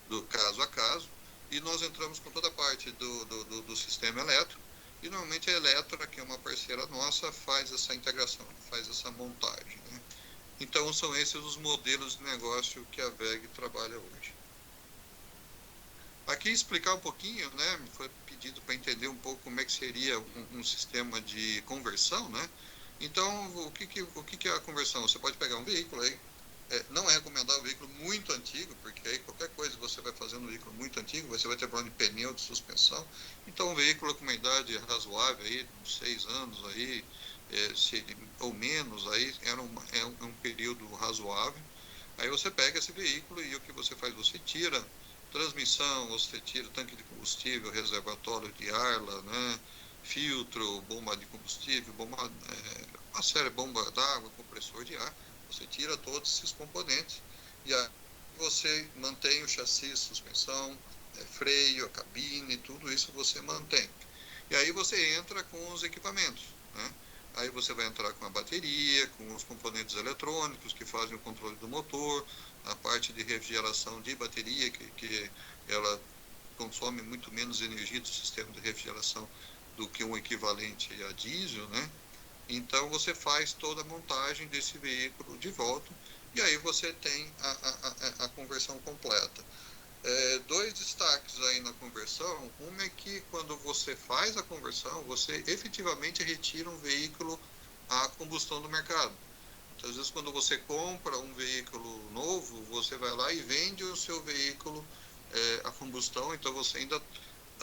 do caso a caso, e nós entramos com toda a parte do sistema elétrico, e normalmente a Eletra, que é uma parceira nossa, faz essa integração, faz essa montagem, né? Então são esses os modelos de negócio que a WEG trabalha hoje. Aqui explicar um pouquinho, né, me foi pedido para entender um pouco como é que seria um sistema de conversão, né? Então, o que é a conversão? Você pode pegar um veículo aí, não é recomendável um veículo muito antigo, porque aí qualquer coisa que você vai fazer no veículo muito antigo, você vai ter problema de pneu, de suspensão. Então, um veículo com uma idade razoável, aí, uns 6 anos, aí, ou menos, aí, é um período razoável. Aí você pega esse veículo e o que você faz? Você tira transmissão, você tira tanque de combustível, reservatório de ar, né, filtro, bomba de combustível, uma série de bomba d'água, compressor de ar. Você tira todos esses componentes e aí você mantém o chassi, suspensão, freio, a cabine, tudo isso você mantém. E aí você entra com os equipamentos, né? Aí você vai entrar com a bateria, com os componentes eletrônicos que fazem o controle do motor, a parte de refrigeração de bateria, que ela consome muito menos energia do sistema de refrigeração do que um equivalente a diesel, né? Então você faz toda a montagem desse veículo de volta e aí você tem a conversão completa. 2 destaques aí na conversão. Um é que quando você faz a conversão, você efetivamente retira um veículo a combustão do mercado. Então, às vezes, quando você compra um veículo novo, você vai lá e vende o seu veículo a combustão, então você ainda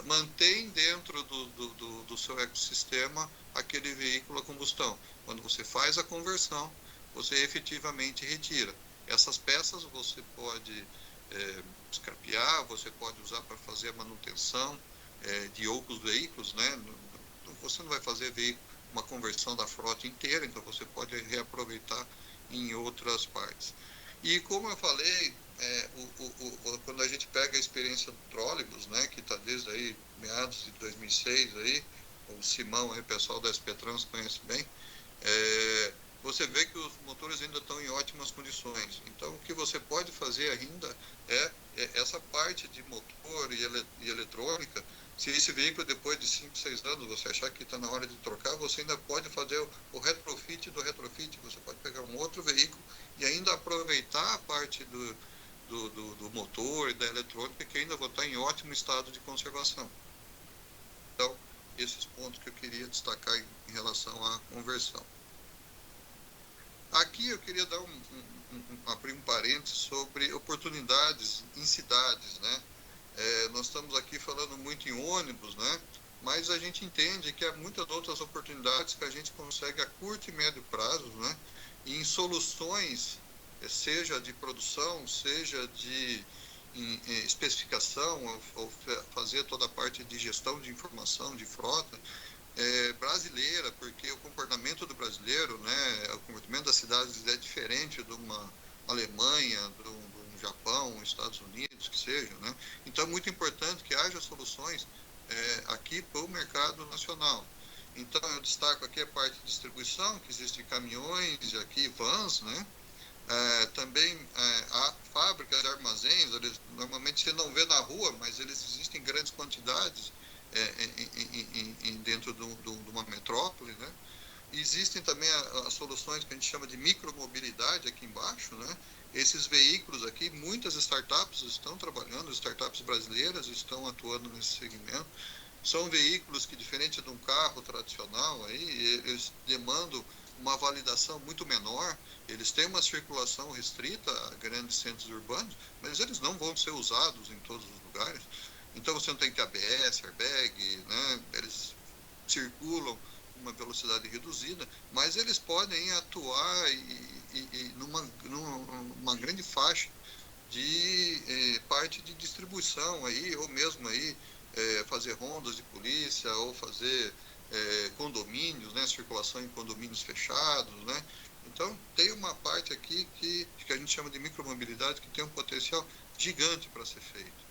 mantém dentro do seu ecossistema aquele veículo a combustão. Quando você faz a conversão, você efetivamente retira. Essas peças você pode scrapear, você pode usar para fazer a manutenção de outros veículos, né? Você não vai fazer uma conversão da frota inteira, então você pode reaproveitar em outras partes. E como eu falei, quando a gente pega a experiência do trólebus, né, que está desde aí meados de 2006 aí, o Simão, aí, o pessoal da SP Trans conhece bem, você vê que os motores ainda estão em ótimas condições. Então, o que você pode fazer ainda é essa parte de motor e eletrônica. Se esse veículo, depois de 5, 6 anos, você achar que está na hora de trocar, você ainda pode fazer o retrofit do retrofit. Você pode pegar um outro veículo e ainda aproveitar a parte do motor e da eletrônica, que ainda vão estar em ótimo estado de conservação. Então, esses pontos que eu queria destacar em relação à conversão. Aqui eu queria dar abrir um parênteses sobre oportunidades em cidades, né? Nós estamos aqui falando muito em ônibus, né? Mas a gente entende que há muitas outras oportunidades que a gente consegue a curto e médio prazo, né? E em soluções, seja de produção, seja de especificação, ou fazer toda a parte de gestão de informação, de frota, brasileira, porque o comportamento do brasileiro, né, o comportamento das cidades é diferente de uma Alemanha, de um Japão, Estados Unidos, que seja, né? Então é muito importante que haja soluções aqui para o mercado nacional. Então eu destaco aqui a parte de distribuição, que existem caminhões e aqui vans, né? Também há fábricas, armazéns, normalmente você não vê na rua, mas eles existem em grandes quantidades dentro de uma metrópole, né? Existem também as soluções que a gente chama de micromobilidade aqui embaixo, né? Esses veículos aqui, muitas startups estão trabalhando, startups brasileiras estão atuando nesse segmento. São veículos que, diferente de um carro tradicional, aí, eles demandam uma validação muito menor, eles têm uma circulação restrita a grandes centros urbanos, mas eles não vão ser usados em todos os lugares. Então você não tem que ter ABS, airbag, né? Eles circulam com uma velocidade reduzida, mas eles podem atuar numa grande faixa de parte de distribuição aí, ou mesmo aí fazer rondas de polícia, ou fazer condomínios, né? Circulação em condomínios fechados, né? Então tem uma parte aqui que a gente chama de micromobilidade, que tem um potencial gigante para ser feito.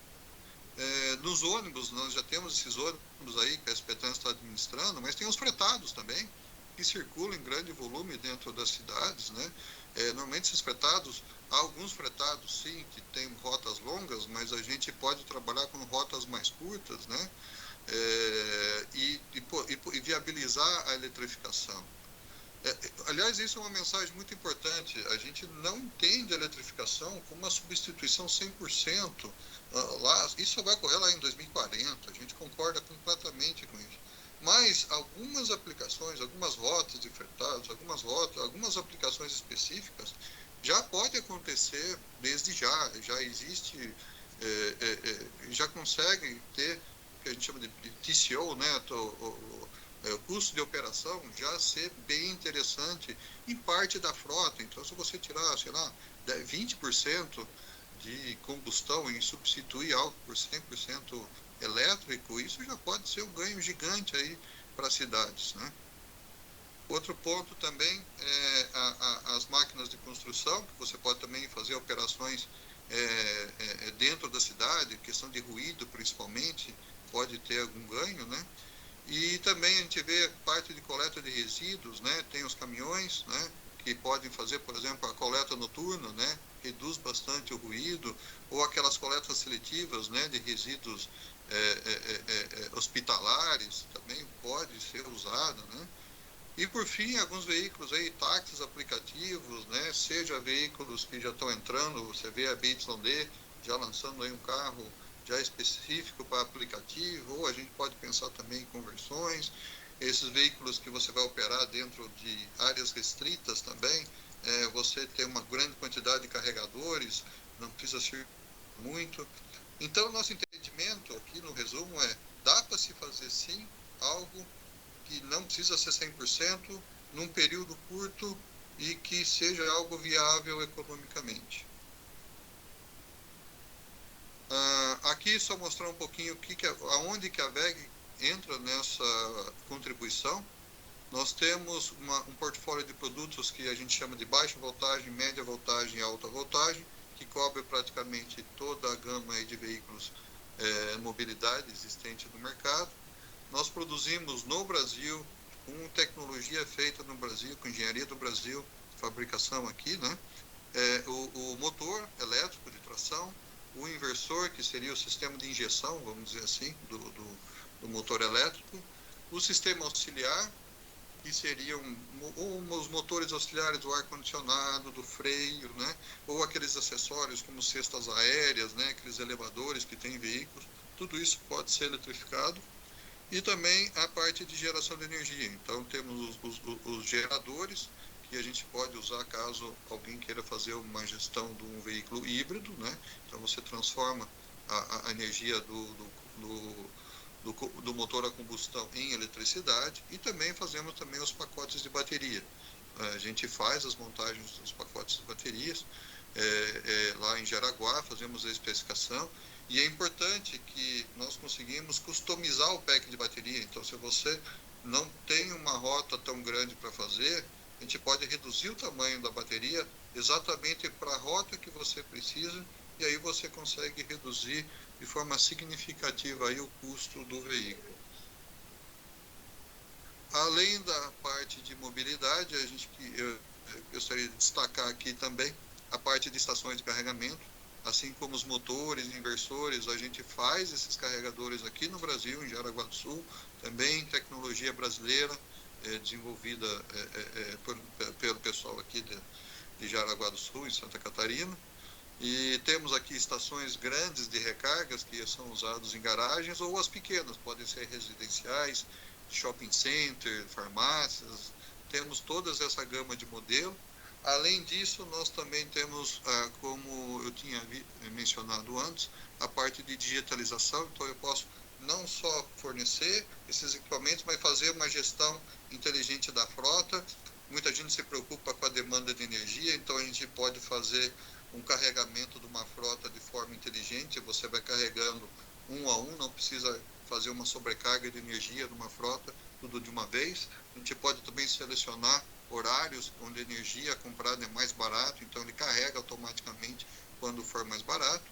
Nos ônibus, nós já temos esses ônibus aí que a SPTAN está administrando, mas tem os fretados também, que circulam em grande volume dentro das cidades, né? Normalmente esses fretados, há alguns fretados sim, que têm rotas longas, mas a gente pode trabalhar com rotas mais curtas, né? E viabilizar a eletrificação. Aliás, isso é uma mensagem muito importante. A gente não entende a eletrificação como uma substituição 100%. Isso vai ocorrer lá em 2040, a gente concorda completamente com isso. Mas algumas aplicações, algumas rotas de fretados, algumas aplicações específicas, já pode acontecer desde já. Já existe, já consegue ter o que a gente chama de TCO, né? O custo de operação já ser bem interessante em parte da frota. Então, se você tirar, sei lá, 20% de combustão e substituir algo por 100% elétrico, isso já pode ser um ganho gigante aí para as cidades, né? Outro ponto também é as máquinas de construção, que você pode também fazer operações dentro da cidade, questão de ruído principalmente, pode ter algum ganho, né? E também a gente vê parte de coleta de resíduos, né? Tem os caminhões, né? Que podem fazer, por exemplo, a coleta noturna, né? Reduz bastante o ruído, ou aquelas coletas seletivas, né? De resíduos hospitalares, também pode ser usada, né? E por fim, alguns veículos aí, táxis aplicativos, né? Seja veículos que já estão entrando, você vê a BYD já lançando aí um carro já específico para aplicativo, ou a gente pode pensar também em conversões, esses veículos que você vai operar dentro de áreas restritas também, você tem uma grande quantidade de carregadores, não precisa ser muito. Então, nosso entendimento aqui no resumo dá para se fazer sim algo que não precisa ser 100%, num período curto e que seja algo viável economicamente. Aqui só mostrar um pouquinho aonde que a WEG entra nessa contribuição. Nós temos um portfólio de produtos que a gente chama de baixa voltagem, média voltagem e alta voltagem, que cobre praticamente toda a gama aí de veículos mobilidade existente no mercado. Nós produzimos no Brasil, com tecnologia feita no Brasil, com engenharia do Brasil, fabricação aqui, né? O motor elétrico de tração, o inversor, que seria o sistema de injeção, vamos dizer assim, do motor elétrico, o sistema auxiliar, que seriam os motores auxiliares do ar-condicionado, do freio, né? Ou aqueles acessórios como cestas aéreas, né? Aqueles elevadores que tem em veículos, tudo isso pode ser eletrificado. E também a parte de geração de energia. Então temos os geradores, que a gente pode usar caso alguém queira fazer uma gestão de um veículo híbrido, né? Então você transforma a energia do motor a combustão em eletricidade, e também fazemos também os pacotes de bateria. A gente faz as montagens dos pacotes de baterias lá em Jaraguá, fazemos a especificação, e é importante que nós conseguimos customizar o pack de bateria. Então, se você não tem uma rota tão grande para fazer, a gente pode reduzir o tamanho da bateria exatamente para a rota que você precisa e aí você consegue reduzir de forma significativa aí o custo do veículo. Além da parte de mobilidade, eu gostaria de destacar aqui também a parte de estações de carregamento, assim como os motores, inversores, a gente faz esses carregadores aqui no Brasil, em Jaraguá do Sul, também tecnologia brasileira, desenvolvida pelo pessoal aqui de Jaraguá do Sul, em Santa Catarina. E temos aqui estações grandes de recargas que são usadas em garagens, ou as pequenas, podem ser residenciais, shopping center, farmácias, temos toda essa gama de modelo. Além disso, nós também temos, como eu tinha mencionado antes, a parte de digitalização, então eu posso não só fornecer esses equipamentos, mas fazer uma gestão inteligente da frota. Muita gente se preocupa com a demanda de energia, então a gente pode fazer um carregamento de uma frota de forma inteligente, você vai carregando um a um, não precisa fazer uma sobrecarga de energia numa frota, tudo de uma vez. A gente pode também selecionar horários onde a energia comprada é mais barato, então ele carrega automaticamente quando for mais barato.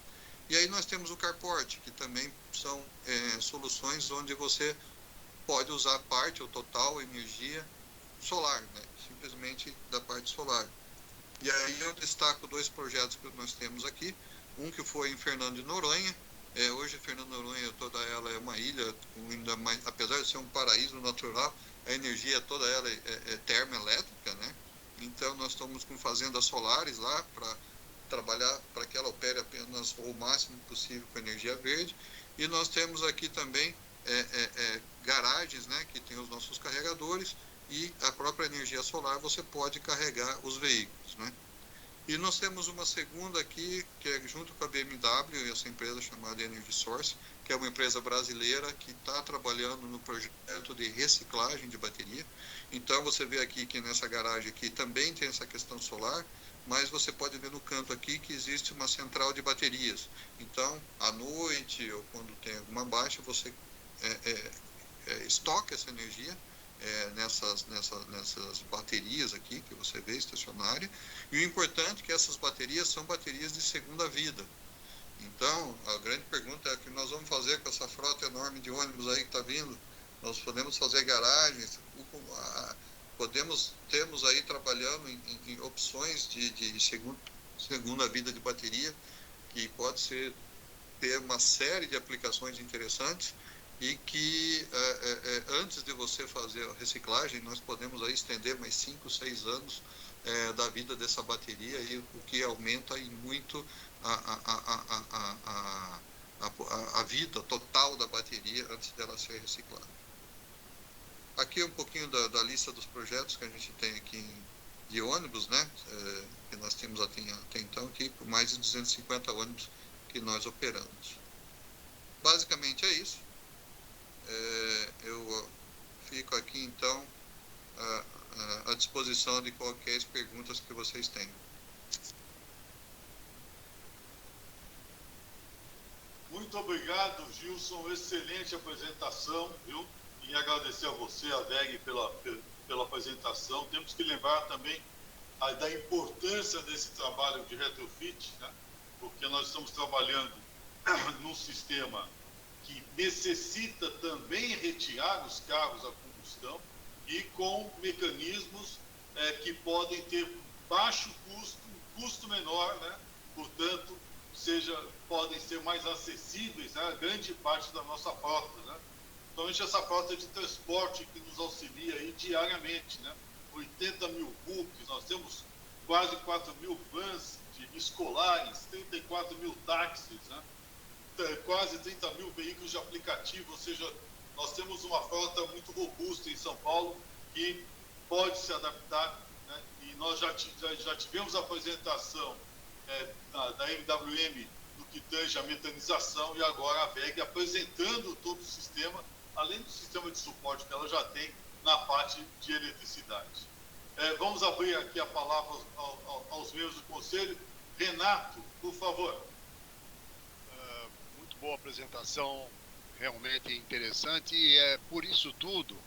E aí nós temos o carport, que também são soluções onde você pode usar parte ou total energia solar, né? Simplesmente da parte solar. E aí eu destaco 2 projetos que nós temos aqui, um que foi em Fernando de Noronha. Hoje Fernando de Noronha, toda ela é uma ilha, ainda mais, apesar de ser um paraíso natural, a energia toda ela é termoelétrica, né? Então nós estamos com fazendas solares lá para trabalhar para que ela opere apenas o máximo possível com energia verde. E nós temos aqui também garagens, né, que tem os nossos carregadores, e a própria energia solar você pode carregar os veículos, né? E nós temos uma segunda aqui, que é junto com a BMW, essa empresa chamada Energy Source, que é uma empresa brasileira que está trabalhando no projeto de reciclagem de bateria. Então você vê aqui que nessa garagem aqui também tem essa questão solar, mas você pode ver no canto aqui que existe uma central de baterias. Então, à noite ou quando tem alguma baixa, você estoca essa energia nessas baterias aqui que você vê estacionária. E o importante é que essas baterias são baterias de segunda vida. Então, a grande pergunta é o que nós vamos fazer com essa frota enorme de ônibus aí que está vindo. Nós podemos fazer garagens, temos aí trabalhando em opções de segunda vida de bateria, que pode ter uma série de aplicações interessantes, e que antes de você fazer a reciclagem, nós podemos aí estender mais 5, 6 anos da vida dessa bateria, e o que aumenta em muito a vida total da bateria antes dela ser reciclada. Aqui é um pouquinho da lista dos projetos que a gente tem aqui de ônibus, né, que nós temos até então aqui, por mais de 250 ônibus que nós operamos. Basicamente é isso. Eu fico aqui então à disposição de qualquer perguntas que vocês tenham. Muito obrigado, Gilson, excelente apresentação, viu? E agradecer a você, a VEG, pela apresentação. Temos que lembrar também da importância desse trabalho de retrofit, né? Porque nós estamos trabalhando num sistema que necessita também retirar os carros a combustão e com mecanismos que podem ter baixo custo, um custo menor, né? Portanto, podem ser mais acessíveis, né, a grande parte da nossa frota, né? Principalmente essa frota de transporte que nos auxilia aí diariamente, né? 80 mil buques, nós temos quase 4 mil vans escolares, 34 mil táxis, né? Quase 30 mil veículos de aplicativo, ou seja, nós temos uma frota muito robusta em São Paulo que pode se adaptar, né? E nós já tivemos a apresentação da MWM no que tange a metanização, e agora a VEG apresentando todo o sistema, além do sistema de suporte que ela já tem na parte de eletricidade. Vamos abrir aqui a palavra aos membros do Conselho. Renato, por favor. Boa apresentação, realmente interessante, e é por isso tudo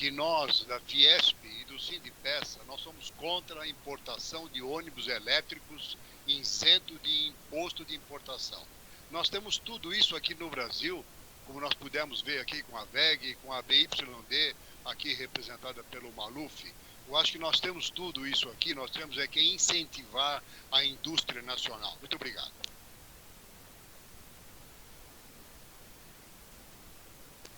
que nós, da Fiesp e do Sindipeça, nós somos contra a importação de ônibus elétricos isento de imposto de importação. Nós temos tudo isso aqui no Brasil, como nós pudemos ver aqui com a VEG, com a BYD, aqui representada pelo Maluf. Eu acho que nós temos tudo isso aqui, nós temos é que incentivar a indústria nacional. Muito obrigado.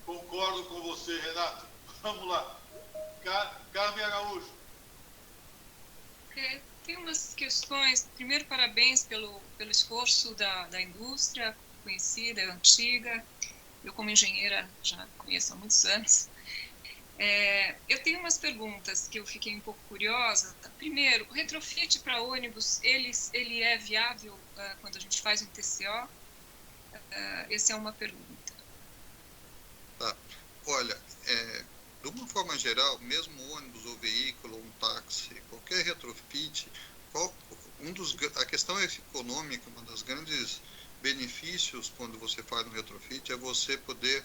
Concordo com você, Renato. Vamos lá. Carmen Araújo. Tem umas questões. Primeiro, parabéns pelo esforço da indústria conhecida, antiga. Eu, como engenheira, já conheço há muitos anos. Eu tenho umas perguntas que eu fiquei um pouco curiosa. Primeiro, o retrofit para ônibus, ele é viável quando a gente faz um TCO? Essa é uma pergunta. Tá. Olha, de uma forma geral, mesmo ônibus ou veículo, ou um táxi, qualquer retrofit, a questão econômica, uma das grandes benefícios quando você faz um retrofit é você poder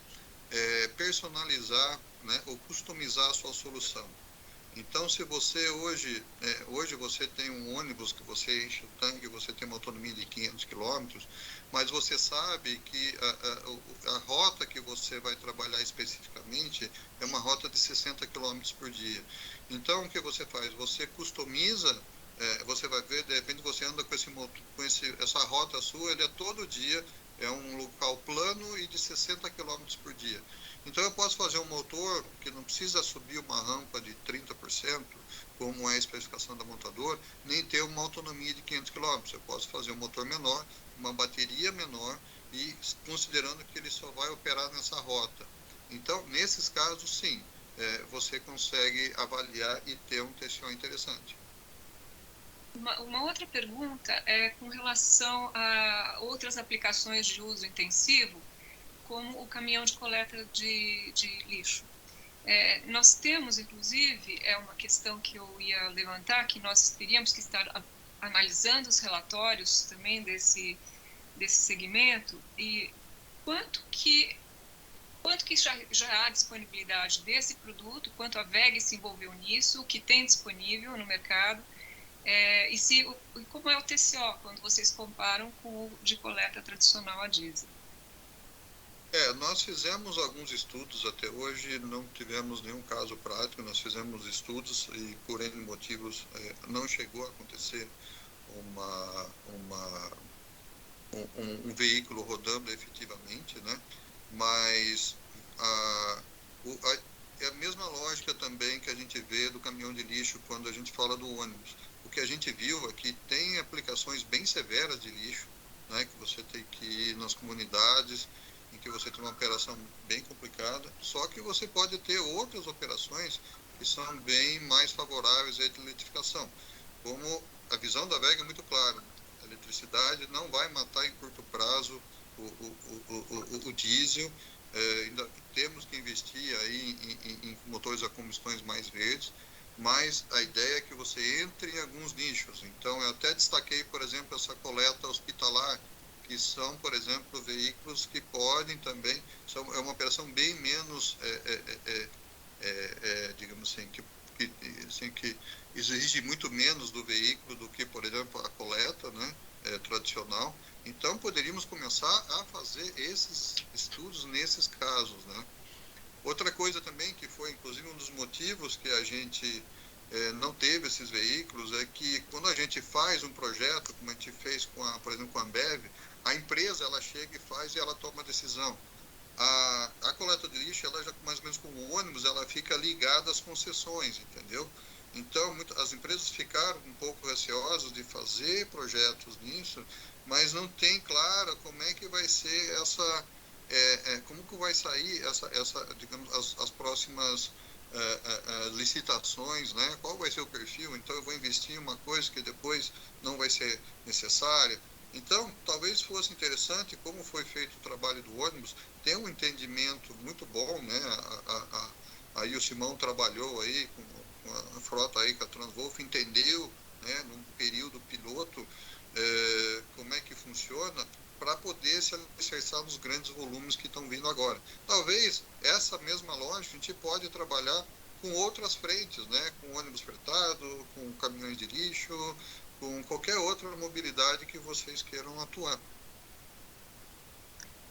personalizar, né, ou customizar a sua solução. Então, se você hoje você tem um ônibus que você enche o tanque, você tem uma autonomia de 500 km, mas você sabe que a rota que você vai trabalhar especificamente é uma rota de 60 km por dia. Então, o que você faz? Você customiza, você vai ver, de repente você anda com essa rota sua, ele é todo dia, é um local plano e de 60 km por dia. Então eu posso fazer um motor que não precisa subir uma rampa de 30%, como é a especificação da montadora, nem ter uma autonomia de 500 km. Eu posso fazer um motor menor, uma bateria menor, e considerando que ele só vai operar nessa rota. Então, nesses casos, sim, você consegue avaliar e ter um TCO interessante. Uma outra pergunta é com relação a outras aplicações de uso intensivo, como o caminhão de coleta de lixo. Nós temos, inclusive, é uma questão que eu ia levantar, que nós teríamos que estar analisando os relatórios também desse segmento, e quanto que já há disponibilidade desse produto, quanto a VEG se envolveu nisso, o que tem disponível no mercado, e como é o TCO, quando vocês comparam com o de coleta tradicional a diesel. Nós fizemos alguns estudos até hoje, não tivemos nenhum caso prático, nós fizemos estudos e por N motivos não chegou a acontecer um veículo rodando efetivamente, né? Mas é a mesma lógica também que a gente vê do caminhão de lixo quando a gente fala do ônibus. O que a gente viu aqui tem aplicações bem severas de lixo, né? Que você tem que ir nas comunidades, em que você tem uma operação bem complicada, só que você pode ter outras operações que são bem mais favoráveis à eletrificação. Como a visão da VEG é muito clara, a eletricidade não vai matar em curto prazo o diesel, ainda temos que investir aí em motores a combustões mais verdes, mas a ideia é que você entre em alguns nichos. Então, eu até destaquei, por exemplo, essa coleta hospitalar, que são, por exemplo, veículos que podem também, é uma operação bem menos, digamos assim, que exige muito menos do veículo do que, por exemplo, a coleta, né, tradicional. Então, poderíamos começar a fazer esses estudos nesses casos, né. Outra coisa também, que foi, inclusive, um dos motivos que a gente não teve esses veículos, é que quando a gente faz um projeto, como a gente fez, por exemplo, com a Ambev, a empresa, ela chega e faz e ela toma a decisão. A coleta de lixo, ela já, mais ou menos como o ônibus, ela fica ligada às concessões, entendeu? Então, as empresas ficaram um pouco receosas de fazer projetos nisso, mas não tem clara como é que vai ser como que vai sair digamos, as próximas licitações, né? Qual vai ser o perfil? Então, eu vou investir em uma coisa que depois não vai ser necessária. Então, talvez fosse interessante, como foi feito o trabalho do ônibus, ter um entendimento muito bom, né? Aí o Simão trabalhou aí com a frota aí com a Transvolf, entendeu, né, num período piloto, como é que funciona, para poder se alicerçar nos grandes volumes que estão vindo agora. Talvez essa mesma lógica a gente pode trabalhar com outras frentes, né? Com ônibus fretado, com caminhões de lixo, com qualquer outra mobilidade que vocês queiram atuar.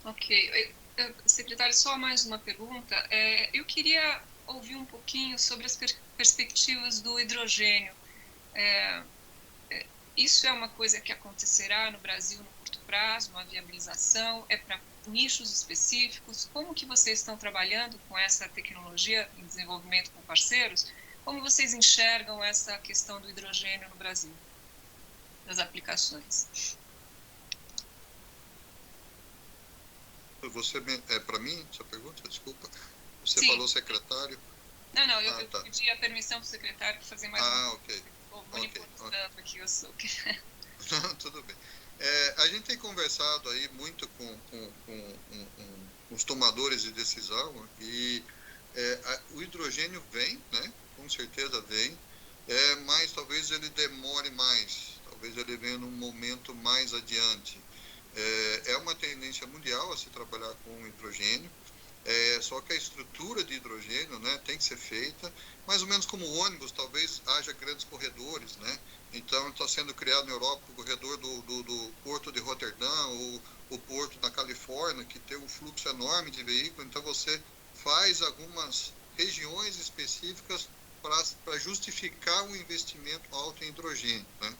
Ok. Secretário, só mais uma pergunta. Eu queria ouvir um pouquinho sobre as perspectivas do hidrogênio. Isso é uma coisa que acontecerá no Brasil no curto prazo, uma viabilização? É para nichos específicos? Como que vocês estão trabalhando com essa tecnologia em desenvolvimento com parceiros? Como vocês enxergam essa questão do hidrogênio no Brasil, das aplicações? Você, para mim, essa pergunta, desculpa. Você Sim. falou secretário. Não, eu pedi a permissão do secretário para fazer mais ok. Aqui, eu sou. Tudo bem. A gente tem conversado aí muito com os tomadores de decisão e o hidrogênio vem, né? Com certeza vem, mas talvez ele demore mais, talvez ele venha num momento mais adiante. É uma tendência mundial a se trabalhar com hidrogênio, só que a estrutura de hidrogênio, né, tem que ser feita, mais ou menos como ônibus, talvez haja grandes corredores, né? Então está sendo criado na Europa o corredor do porto de Roterdã, ou o porto da Califórnia, que tem um fluxo enorme de veículos, então você faz algumas regiões específicas para justificar um investimento alto em hidrogênio, né?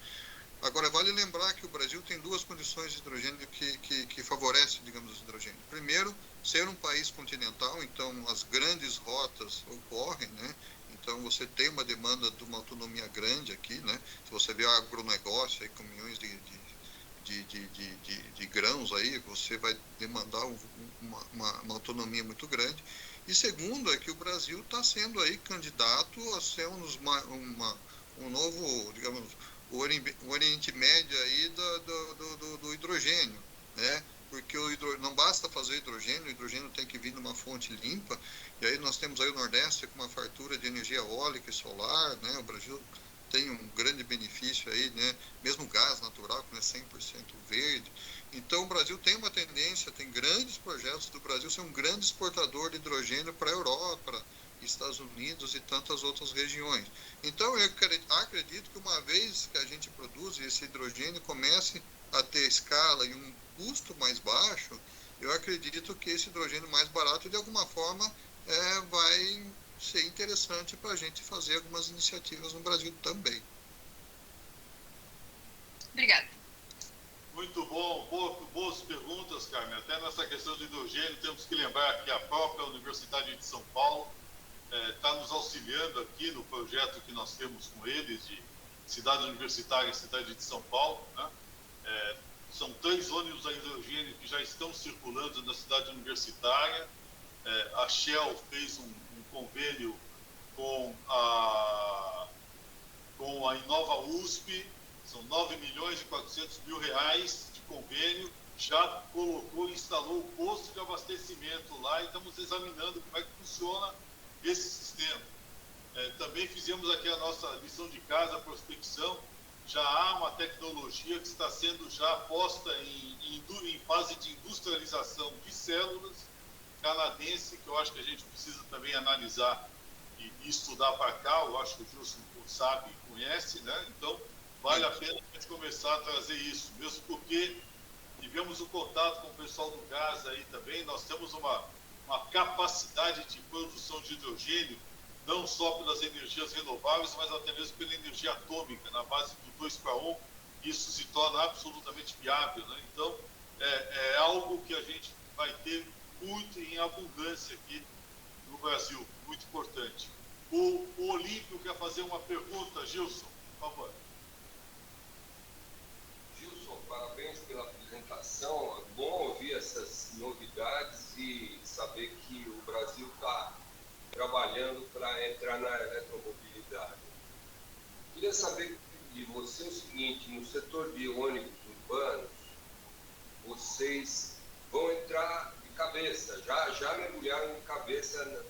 Agora, vale lembrar que o Brasil tem duas condições de hidrogênio que favorecem, digamos, o hidrogênio. Primeiro, ser um país continental, então as grandes rotas ocorrem, né? Então você tem uma demanda de uma autonomia grande aqui, né? Se você vê agronegócio, aí, caminhões de grãos aí, você vai demandar uma autonomia muito grande. E segundo, é que o Brasil está sendo aí candidato a ser um novo, digamos, o Oriente Médio aí do hidrogênio, né? Porque não basta fazer hidrogênio, o hidrogênio tem que vir de uma fonte limpa, e aí nós temos aí o Nordeste com uma fartura de energia eólica e solar, né? O Brasil tem um grande benefício aí, né? Mesmo gás natural, que não é 100% verde. Então o Brasil tem uma tendência, tem grandes projetos do Brasil ser um grande exportador de hidrogênio para a Europa, Estados Unidos e tantas outras regiões. Então eu acredito que uma vez que a gente produz esse hidrogênio comece a ter escala e um custo mais baixo, eu acredito que esse hidrogênio mais barato de alguma forma vai ser interessante para a gente fazer algumas iniciativas no Brasil também. Obrigada. Muito bom, boas perguntas, Carmen. Até nessa questão do hidrogênio, temos que lembrar que a própria Universidade de São Paulo está nos auxiliando aqui no projeto que nós temos com eles de Cidade Universitária e Cidade de São Paulo, né? São 3 ônibus a hidrogênio que já estão circulando na cidade universitária. A Shell fez um convênio com a Inova USP, são 9.400.000 reais de convênio, já colocou e instalou o posto de abastecimento lá e estamos examinando como é que funciona esse sistema. Também fizemos aqui a nossa lição de casa, a prospecção. Já há uma tecnologia que está sendo já posta em fase de industrialização de células canadense, que eu acho que a gente precisa também analisar e estudar para cá. Eu acho que o Gilson sabe e conhece, né? Então, vale a pena a gente começar a trazer isso, mesmo porque tivemos um contato com o pessoal do gás aí também. Nós temos uma capacidade de produção de hidrogênio, não só pelas energias renováveis, mas até mesmo pela energia atômica, na base do 2-para-1, isso se torna absolutamente viável, né? Então, é algo que a gente vai ter muito em abundância aqui no Brasil, muito importante. O Olímpio quer fazer uma pergunta, Gilson, por favor. Gilson, parabéns pela apresentação. É bom ouvir essas novidades e saber que o Brasil está trabalhando para entrar na eletromobilidade. Queria saber de você o seguinte: no setor de ônibus urbanos, vocês vão entrar de cabeça, já mergulharam de cabeça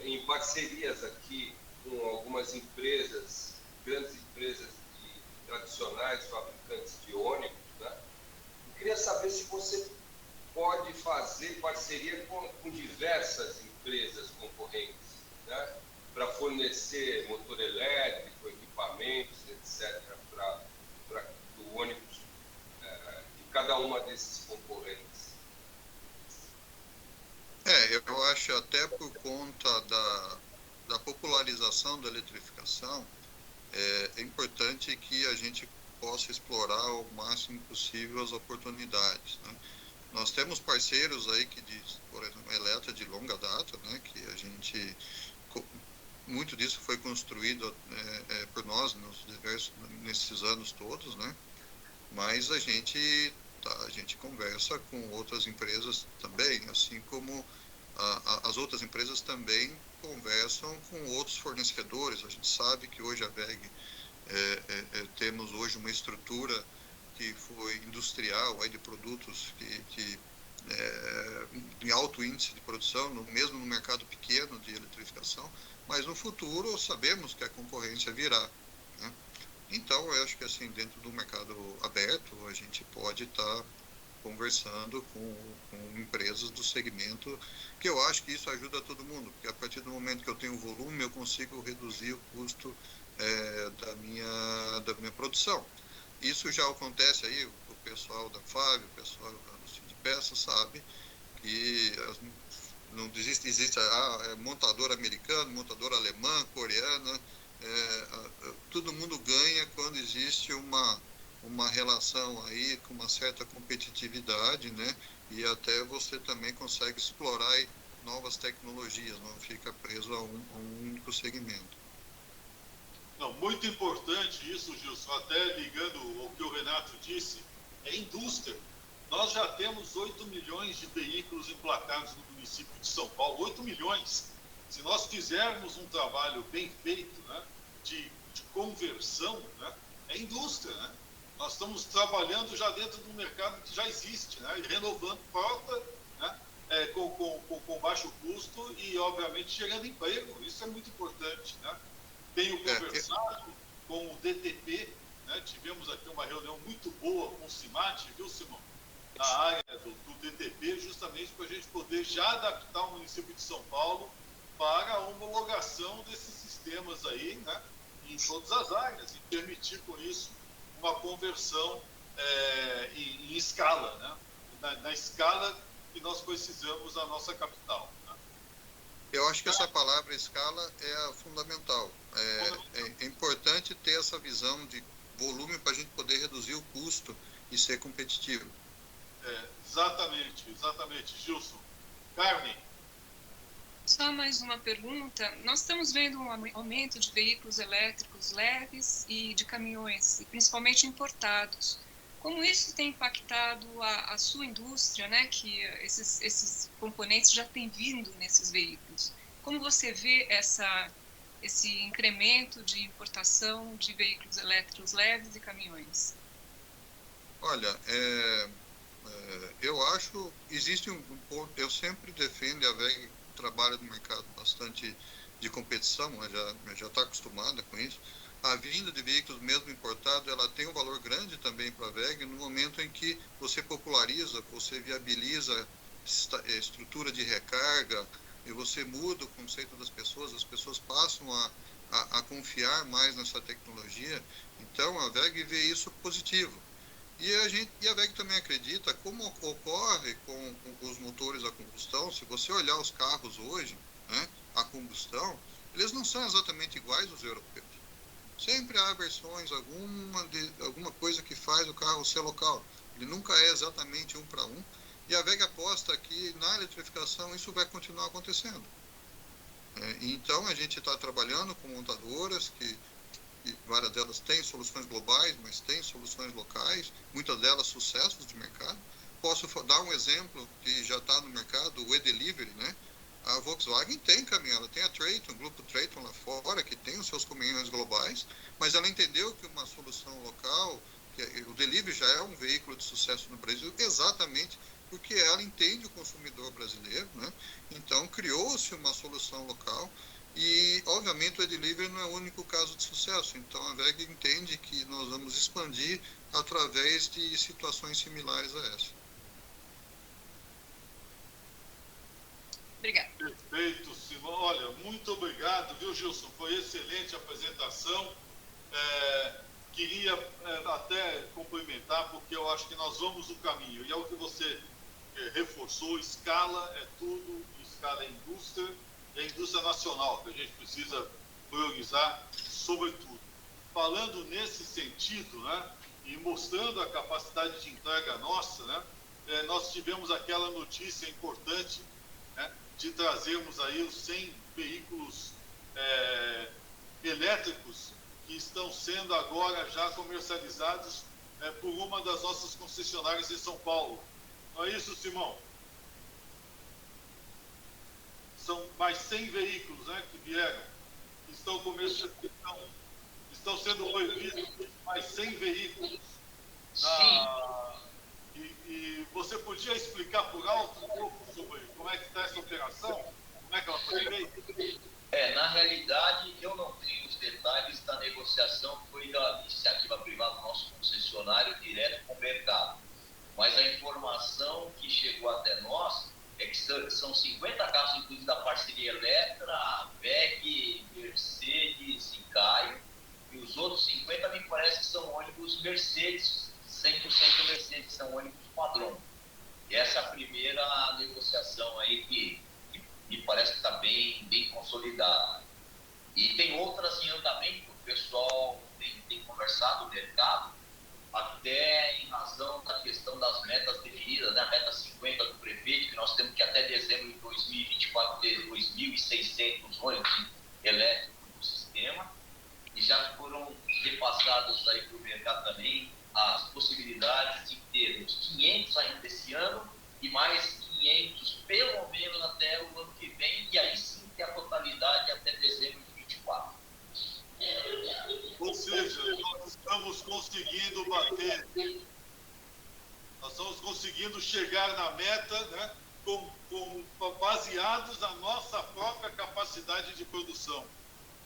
em parcerias aqui com algumas empresas, grandes empresas tradicionais, fabricantes de ônibus, né? Eu queria saber se você pode fazer parceria com diversas empresas concorrentes, né? para fornecer motor elétrico, equipamentos, etc., para o ônibus e cada uma desses concorrentes? Eu acho até por conta da popularização da eletrificação, é importante que a gente possa explorar o máximo possível as oportunidades, né? Nós temos parceiros aí que diz, por exemplo, Eletra de longa data, né, que a gente, muito disso foi construído por nós nesses anos todos, né? Mas a gente conversa com outras empresas também, assim como as outras empresas também conversam com outros fornecedores. A gente sabe que hoje a WEG temos hoje uma estrutura que foi industrial, de produtos que em alto índice de produção, mesmo no mercado pequeno de eletrificação, mas no futuro sabemos que a concorrência virá, né? Então, eu acho que assim, dentro do mercado aberto, a gente pode estar conversando com empresas do segmento, que eu acho que isso ajuda todo mundo, porque a partir do momento que eu tenho volume, eu consigo reduzir o custo da minha produção. Isso já acontece aí, o pessoal da Fábio, o pessoal do Cid de Peças sabe que não existe montador americano, montador alemã, coreana, todo mundo ganha quando existe uma relação aí com uma certa competitividade, né? E até você também consegue explorar aí novas tecnologias, não fica preso a um único segmento. Não, muito importante isso, Gilson, até ligando ao que o Renato disse, é indústria. Nós já temos 8 milhões de veículos emplacados no município de São Paulo, 8 milhões. Se nós fizermos um trabalho bem feito, né, de conversão, né, é indústria, né? Nós estamos trabalhando já dentro de um mercado que já existe, né, e renovando frota, né, com baixo custo e, obviamente, gerando emprego. Isso é muito importante, né? Tenho conversado com o DTP, né? Tivemos aqui uma reunião muito boa com o CIMAT, viu, Simão? Na área do DTP, justamente para a gente poder já adaptar o município de São Paulo para a homologação desses sistemas aí, né? Em todas as áreas, e permitir com isso uma conversão em escala, né? Na escala que nós precisamos na nossa capital. Eu acho que essa palavra escala é fundamental. É importante ter essa visão de volume para a gente poder reduzir o custo e ser competitivo. Exatamente, Gilson. Carmen? Só mais uma pergunta. Nós estamos vendo um aumento de veículos elétricos leves e de caminhões, e principalmente importados. Como isso tem impactado a sua indústria, né, que esses componentes já têm vindo nesses veículos? Como você vê esse incremento de importação de veículos elétricos leves e caminhões? Olha, eu acho, existe um ponto, eu sempre defendo, a WEG trabalha no mercado bastante de competição, já está acostumada com isso. A vinda de veículos mesmo importados, ela tem um valor grande também para a WEG no momento em que você populariza, você viabiliza estrutura de recarga, e você muda o conceito das pessoas, as pessoas passam a confiar mais nessa tecnologia. Então a WEG vê isso positivo. E a WEG também acredita, como ocorre com os motores a combustão, se você olhar os carros hoje, né, a combustão, eles não são exatamente iguais aos europeus. Sempre há versões, alguma coisa que faz o carro ser local. Ele nunca é exatamente um para um. E a WEG aposta que na eletrificação isso vai continuar acontecendo. Então a gente está trabalhando com montadoras que várias delas têm soluções globais, mas têm soluções locais, muitas delas sucessos de mercado. Posso dar um exemplo que já está no mercado, o e-Delivery, né? A Volkswagen tem caminhão, ela tem a Traton, o grupo Traton lá fora, que tem os seus caminhões globais, mas ela entendeu que uma solução local, o Delivery já é um veículo de sucesso no Brasil, exatamente porque ela entende o consumidor brasileiro, né? Então criou-se uma solução local e, obviamente, o e-Delivery não é o único caso de sucesso. Então a WEG entende que nós vamos expandir através de situações similares a essa. Obrigada. Perfeito, Simão. Olha, muito obrigado, viu, Gilson? Foi excelente a apresentação. Queria até complementar, porque eu acho que nós vamos no caminho. E é o que você reforçou, escala é tudo, escala é indústria, e a indústria nacional, que a gente precisa priorizar sobretudo. Falando nesse sentido, né, e mostrando a capacidade de entrega nossa, né, nós tivemos aquela notícia importante, né, de trazermos aí os 100 veículos elétricos que estão sendo agora já comercializados por uma das nossas concessionárias em São Paulo. Não é isso, Simão? São mais 100 veículos, né, que vieram, que estão sendo proibidos, mais 100 veículos. E você podia explicar por alto um pouco sobre como é que está essa operação? Como é que ela foi feita? Na realidade, eu não tenho os detalhes da negociação que foi da iniciativa privada do nosso concessionário direto com o mercado. Mas a informação que chegou até nós é que são 50 carros, inclusive da parceria Eletra, VEG, Mercedes e Caio, e os outros 50 me parece que são ônibus Mercedes, 100% Mercedes, são ônibus padrão. E essa é a primeira negociação aí que me parece que está bem consolidada. E tem outras em andamento, o pessoal tem conversado no mercado, até em razão da questão das metas definidas, né? A meta 50 do prefeito, que nós temos que até dezembro de 2024 ter 2.600 ônibus elétricos no sistema, e já foram repassados aí para o mercado também as possibilidades de termos 500 ainda esse ano e mais 500 pelo menos até o ano que vem, e aí sim ter a totalidade até dezembro de 2024. Ou seja, nós estamos conseguindo bater, nós estamos conseguindo chegar na meta, né, baseados na nossa própria capacidade de produção.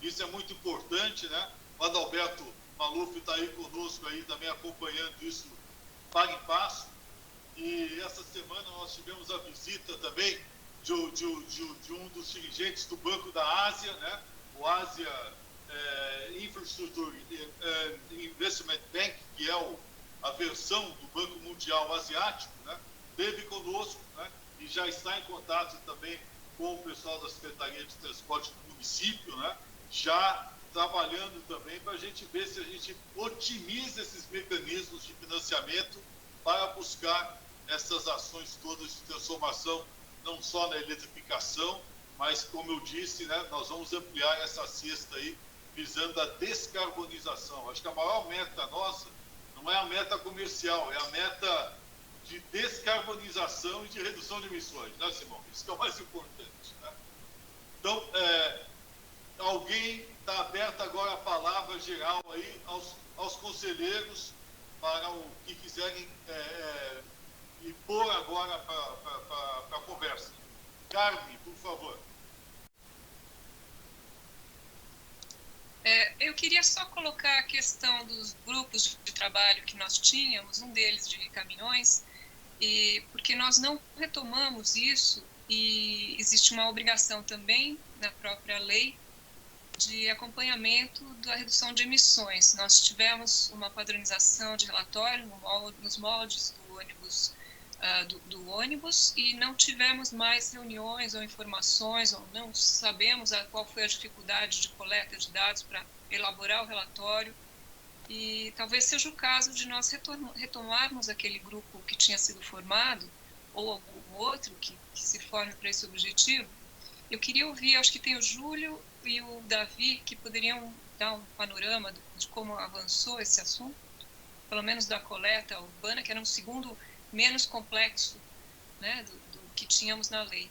Isso é muito importante, né? O Adalberto Maluf está aí conosco aí também acompanhando isso passo em passo. E essa semana nós tivemos a visita também de um dos dirigentes do Banco da Ásia, né? O Asia Infrastructure Investment Bank, que é a versão do Banco Mundial Asiático, né? Esteve conosco, né? E já está em contato também com o pessoal da Secretaria de Transporte do município, né? Já trabalhando também para a gente ver se a gente otimiza esses mecanismos de financiamento para buscar essas ações todas de transformação, não só na eletrificação, mas, como eu disse, né, nós vamos ampliar essa cesta aí, visando a descarbonização. Acho que a maior meta nossa não é a meta comercial, é a meta de descarbonização e de redução de emissões, né, Simão? Isso que é o mais importante, né? Então, alguém está aberto agora a palavra geral aí aos conselheiros para o que quiserem impor agora para a conversa. Carmen, por favor. Eu queria só colocar a questão dos grupos de trabalho que nós tínhamos, um deles de caminhões, porque nós não retomamos isso, e existe uma obrigação também na própria lei de acompanhamento da redução de emissões. Nós tivemos uma padronização de relatório nos moldes do ônibus e não tivemos mais reuniões ou informações, ou não sabemos qual foi a dificuldade de coleta de dados para elaborar o relatório, e talvez seja o caso de nós retomarmos aquele grupo que tinha sido formado, ou algum outro que se forme para esse objetivo. Eu queria ouvir, acho que tem o Júlio e o Davi, que poderiam dar um panorama de como avançou esse assunto, pelo menos da coleta urbana, que era um segundo menos complexo, né, do que tínhamos na lei.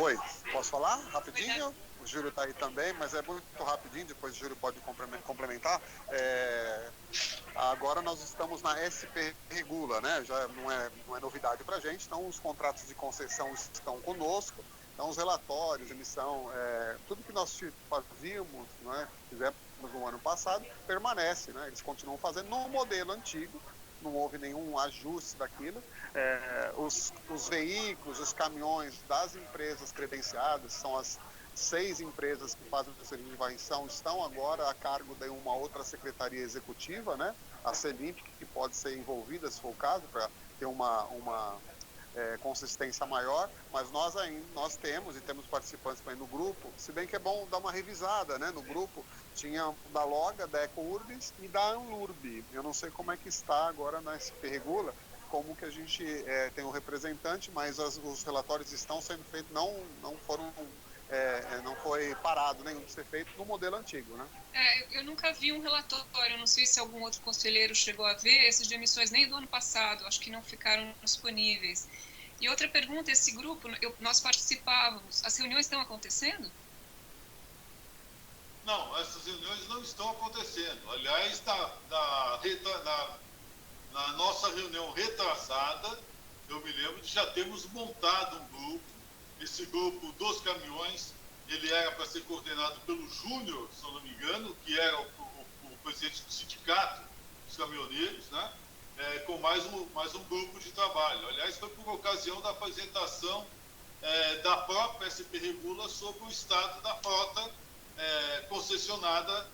Oi, posso falar rapidinho? O Júlio está aí também, mas é muito rapidinho, depois o Júlio pode complementar. Agora nós estamos na SP Regula, né? Já não é novidade para a gente, então os contratos de concessão estão conosco, então os relatórios, emissão, tudo que nós fazíamos, né, fizemos no ano passado, permanece, né? Eles continuam fazendo no modelo antigo, não houve nenhum ajuste daquilo. Os veículos, os caminhões das empresas credenciadas, são as 6 empresas que fazem o serviço de varrição, estão agora a cargo de uma outra secretaria executiva, né? A CELIMP, que pode ser envolvida, se for o caso, para ter uma consistência maior, mas nós temos participantes também no grupo, se bem que é bom dar uma revisada, né? No grupo tinha da Loga, da EcoUrbis e da Anlurb. Eu não sei como é que está agora na SP Regula, como que a gente tem um representante, mas os relatórios estão sendo feitos, não foi parado nenhum de ser feito no modelo antigo, né? Eu nunca vi um relatório, não sei se algum outro conselheiro chegou a ver, esses de emissões nem do ano passado, acho que não ficaram disponíveis. E outra pergunta, esse grupo, nós participávamos, as reuniões estão acontecendo? Não, essas reuniões não estão acontecendo. Aliás, na nossa reunião retrasada, eu me lembro de já termos montado um grupo. Esse grupo dos caminhões, ele era para ser coordenado pelo Júnior, se eu não me engano, que era o presidente do sindicato dos caminhoneiros, né? Com mais um grupo de trabalho. Aliás, foi por ocasião da apresentação da própria SP Regula sobre o estado da frota concessionada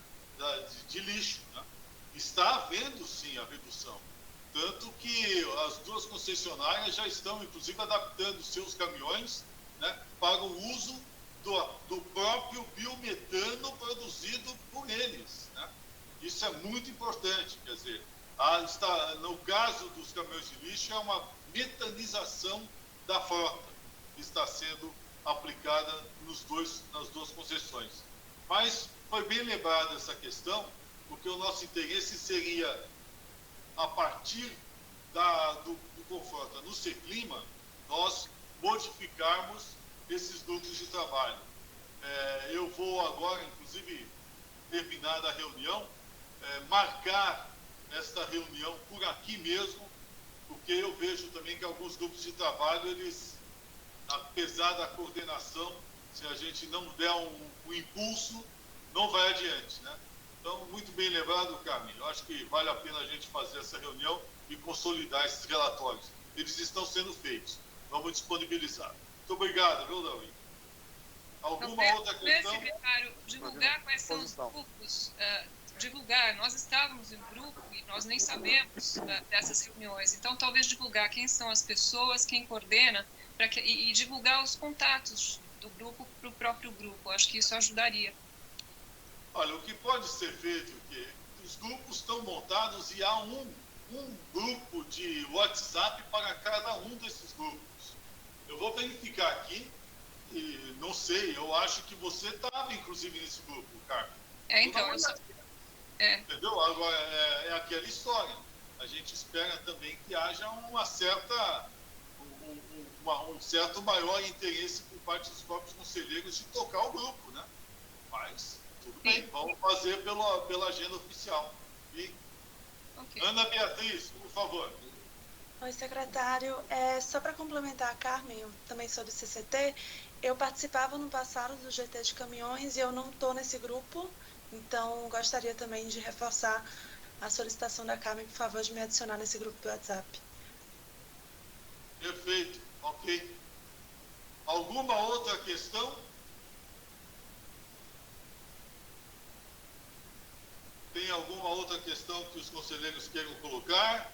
de lixo, né? Está havendo, sim, a redução. Tanto que as 2 concessionárias já estão, inclusive, adaptando seus caminhões, né, para o uso do próprio biometano produzido por eles, né? Isso é muito importante, quer dizer, no caso dos caminhões de lixo, é uma metanização da frota que está sendo aplicada nas 2 concessões. Mas foi bem lembrada essa questão, porque o nosso interesse seria, a partir do confronto no Seclima, nós modificarmos esses grupos de trabalho. Eu vou agora, inclusive, terminada a reunião, marcar esta reunião por aqui mesmo, porque eu vejo também que alguns grupos de trabalho, eles, apesar da coordenação, se a gente não der um impulso, não vai adiante, né? Então, muito bem lembrado, Carmen. Eu acho que vale a pena a gente fazer essa reunião e consolidar esses relatórios. Eles estão sendo feitos. Vamos disponibilizar. Muito obrigado, viu, Davi? Alguma outra questão? Secretário, divulgar quais são os grupos, divulgar, nós estávamos em grupo e nós nem sabemos dessas reuniões, então talvez divulgar quem são as pessoas, quem coordena, e divulgar os contatos do grupo para o próprio grupo, acho que isso ajudaria. Olha, o que pode ser feito é que os grupos estão montados e há um grupo de WhatsApp para cada um desses grupos. Eu vou verificar aqui, e não sei, eu acho que você estava, inclusive, nesse grupo, Carmen. Então, entendeu? Agora, é aquela história. A gente espera também que haja um certo maior interesse por parte dos próprios conselheiros de tocar o grupo, né? Mas, tudo bem, vamos fazer pela agenda oficial. E Ana Beatriz, por favor. Oi, secretário. Só para complementar a Carmen, eu também sou do CCT, eu participava no passado do GT de caminhões e eu não estou nesse grupo, então gostaria também de reforçar a solicitação da Carmen, por favor, de me adicionar nesse grupo do WhatsApp. Perfeito, ok. Alguma outra questão? Tem alguma outra questão que os conselheiros queiram colocar?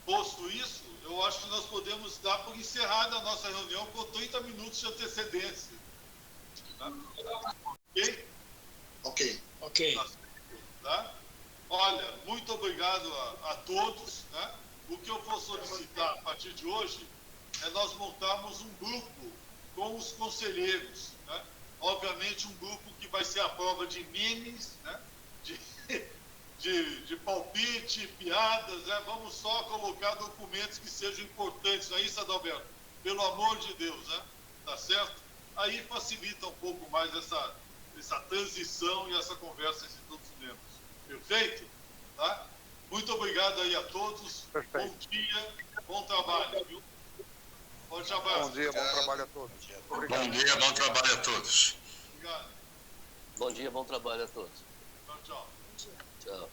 Posto isso, eu acho que nós podemos dar por encerrada a nossa reunião com 30 minutos de antecedência. Ok? Ok. Ok. Tá? Olha, muito obrigado a todos. Né? O que eu vou solicitar a partir de hoje é nós montarmos um grupo com os conselheiros. Né? Obviamente um grupo que vai ser a prova de memes, né? de palpite, piadas, né? Vamos só colocar documentos que sejam importantes, não é isso, Adalberto? Pelo amor de Deus, né? Tá certo? Aí facilita um pouco mais essa transição e essa conversa entre todos os membros. Perfeito? Tá? Muito obrigado aí a todos. Perfeito. Bom dia, bom trabalho, viu? Forte abraço. Bom dia, bom trabalho a todos. Obrigado. Bom dia, bom trabalho a todos. Obrigado. Bom dia, bom trabalho a todos. Tchau, tchau. Tchau.